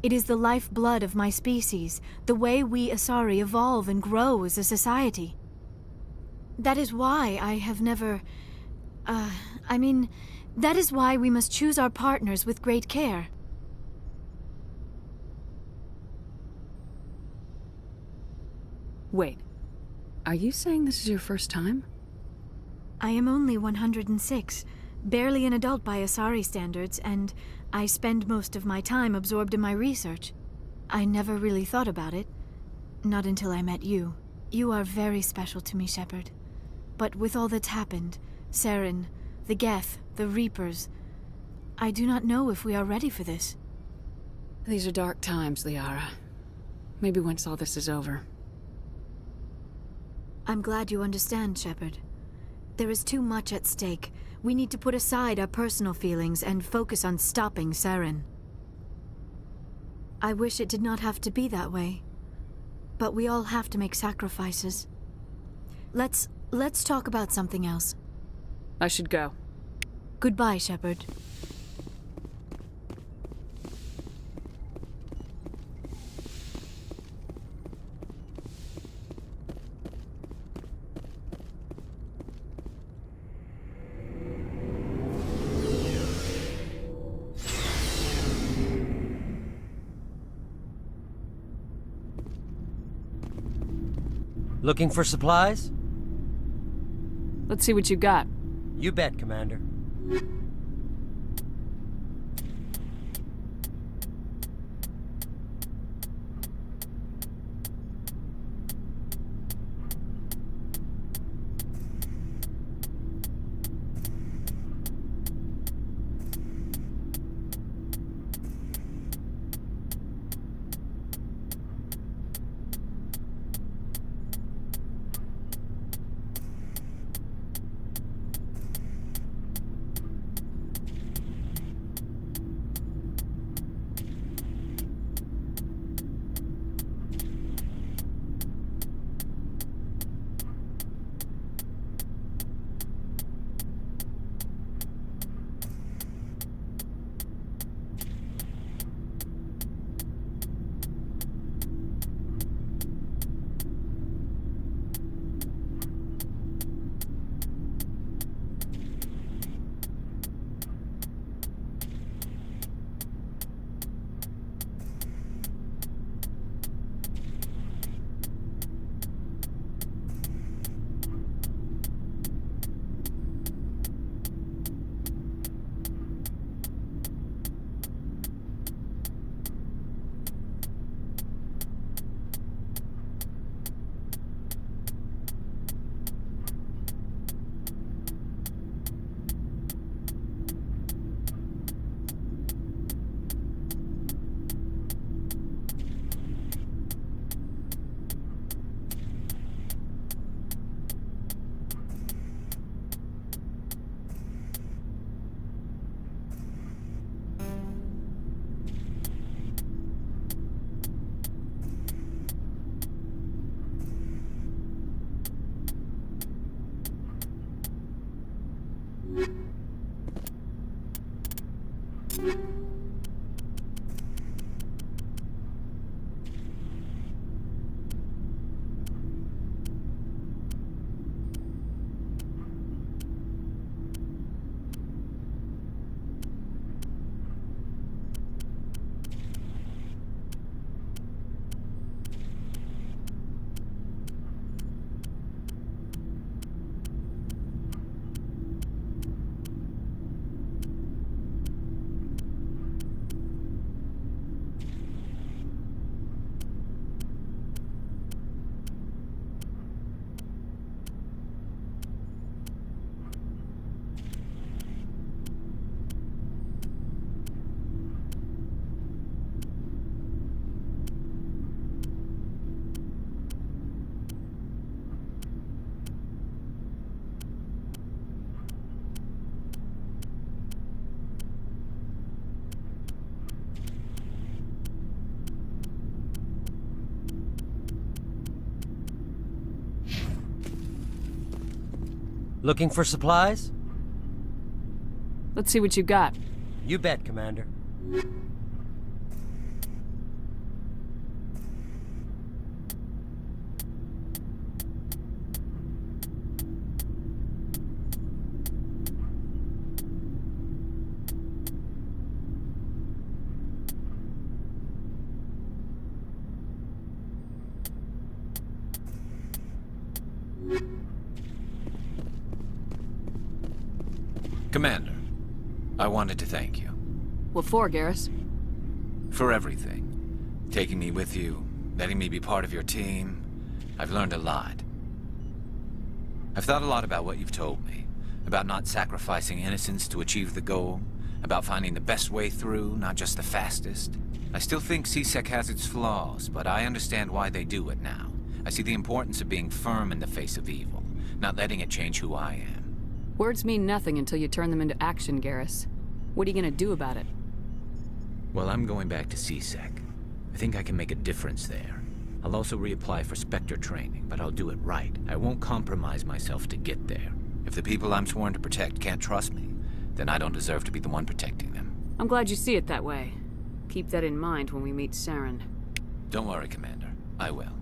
It is the lifeblood of my species, the way we Asari evolve and grow as a society. That is why I have never... That is why we must choose our partners with great care. Wait, are you saying this is your first time? I am only 106, barely an adult by Asari standards, and I spend most of my time absorbed in my research. I never really thought about it. Not until I met you. You are very special to me, Shepard. But with all that's happened, Saren, the Geth, the Reapers, I do not know if we are ready for this. These are dark times, Liara. Maybe once all this is over. I'm glad you understand, Shepard. There is too much at stake. We need to put aside our personal feelings and focus on stopping Saren. I wish it did not have to be that way. But we all have to make sacrifices. Let's talk about something else. I should go. Goodbye, Shepard. Looking for supplies? Let's see what you got. You bet, Commander. Looking for supplies? Let's see what you got. You bet, Commander. Commander, I wanted to thank you. What for, Garrus? For everything. Taking me with you, letting me be part of your team. I've learned a lot. I've thought a lot about what you've told me. About not sacrificing innocence to achieve the goal. About finding the best way through, not just the fastest. I still think CSEC has its flaws, but I understand why they do it now. I see the importance of being firm in the face of evil, not letting it change who I am. Words mean nothing until you turn them into action, Garrus. What are you gonna do about it? Well, I'm going back to CSEC. I think I can make a difference there. I'll also reapply for Spectre training, but I'll do it right. I won't compromise myself to get there. If the people I'm sworn to protect can't trust me, then I don't deserve to be the one protecting them. I'm glad you see it that way. Keep that in mind when we meet Saren. Don't worry, Commander. I will.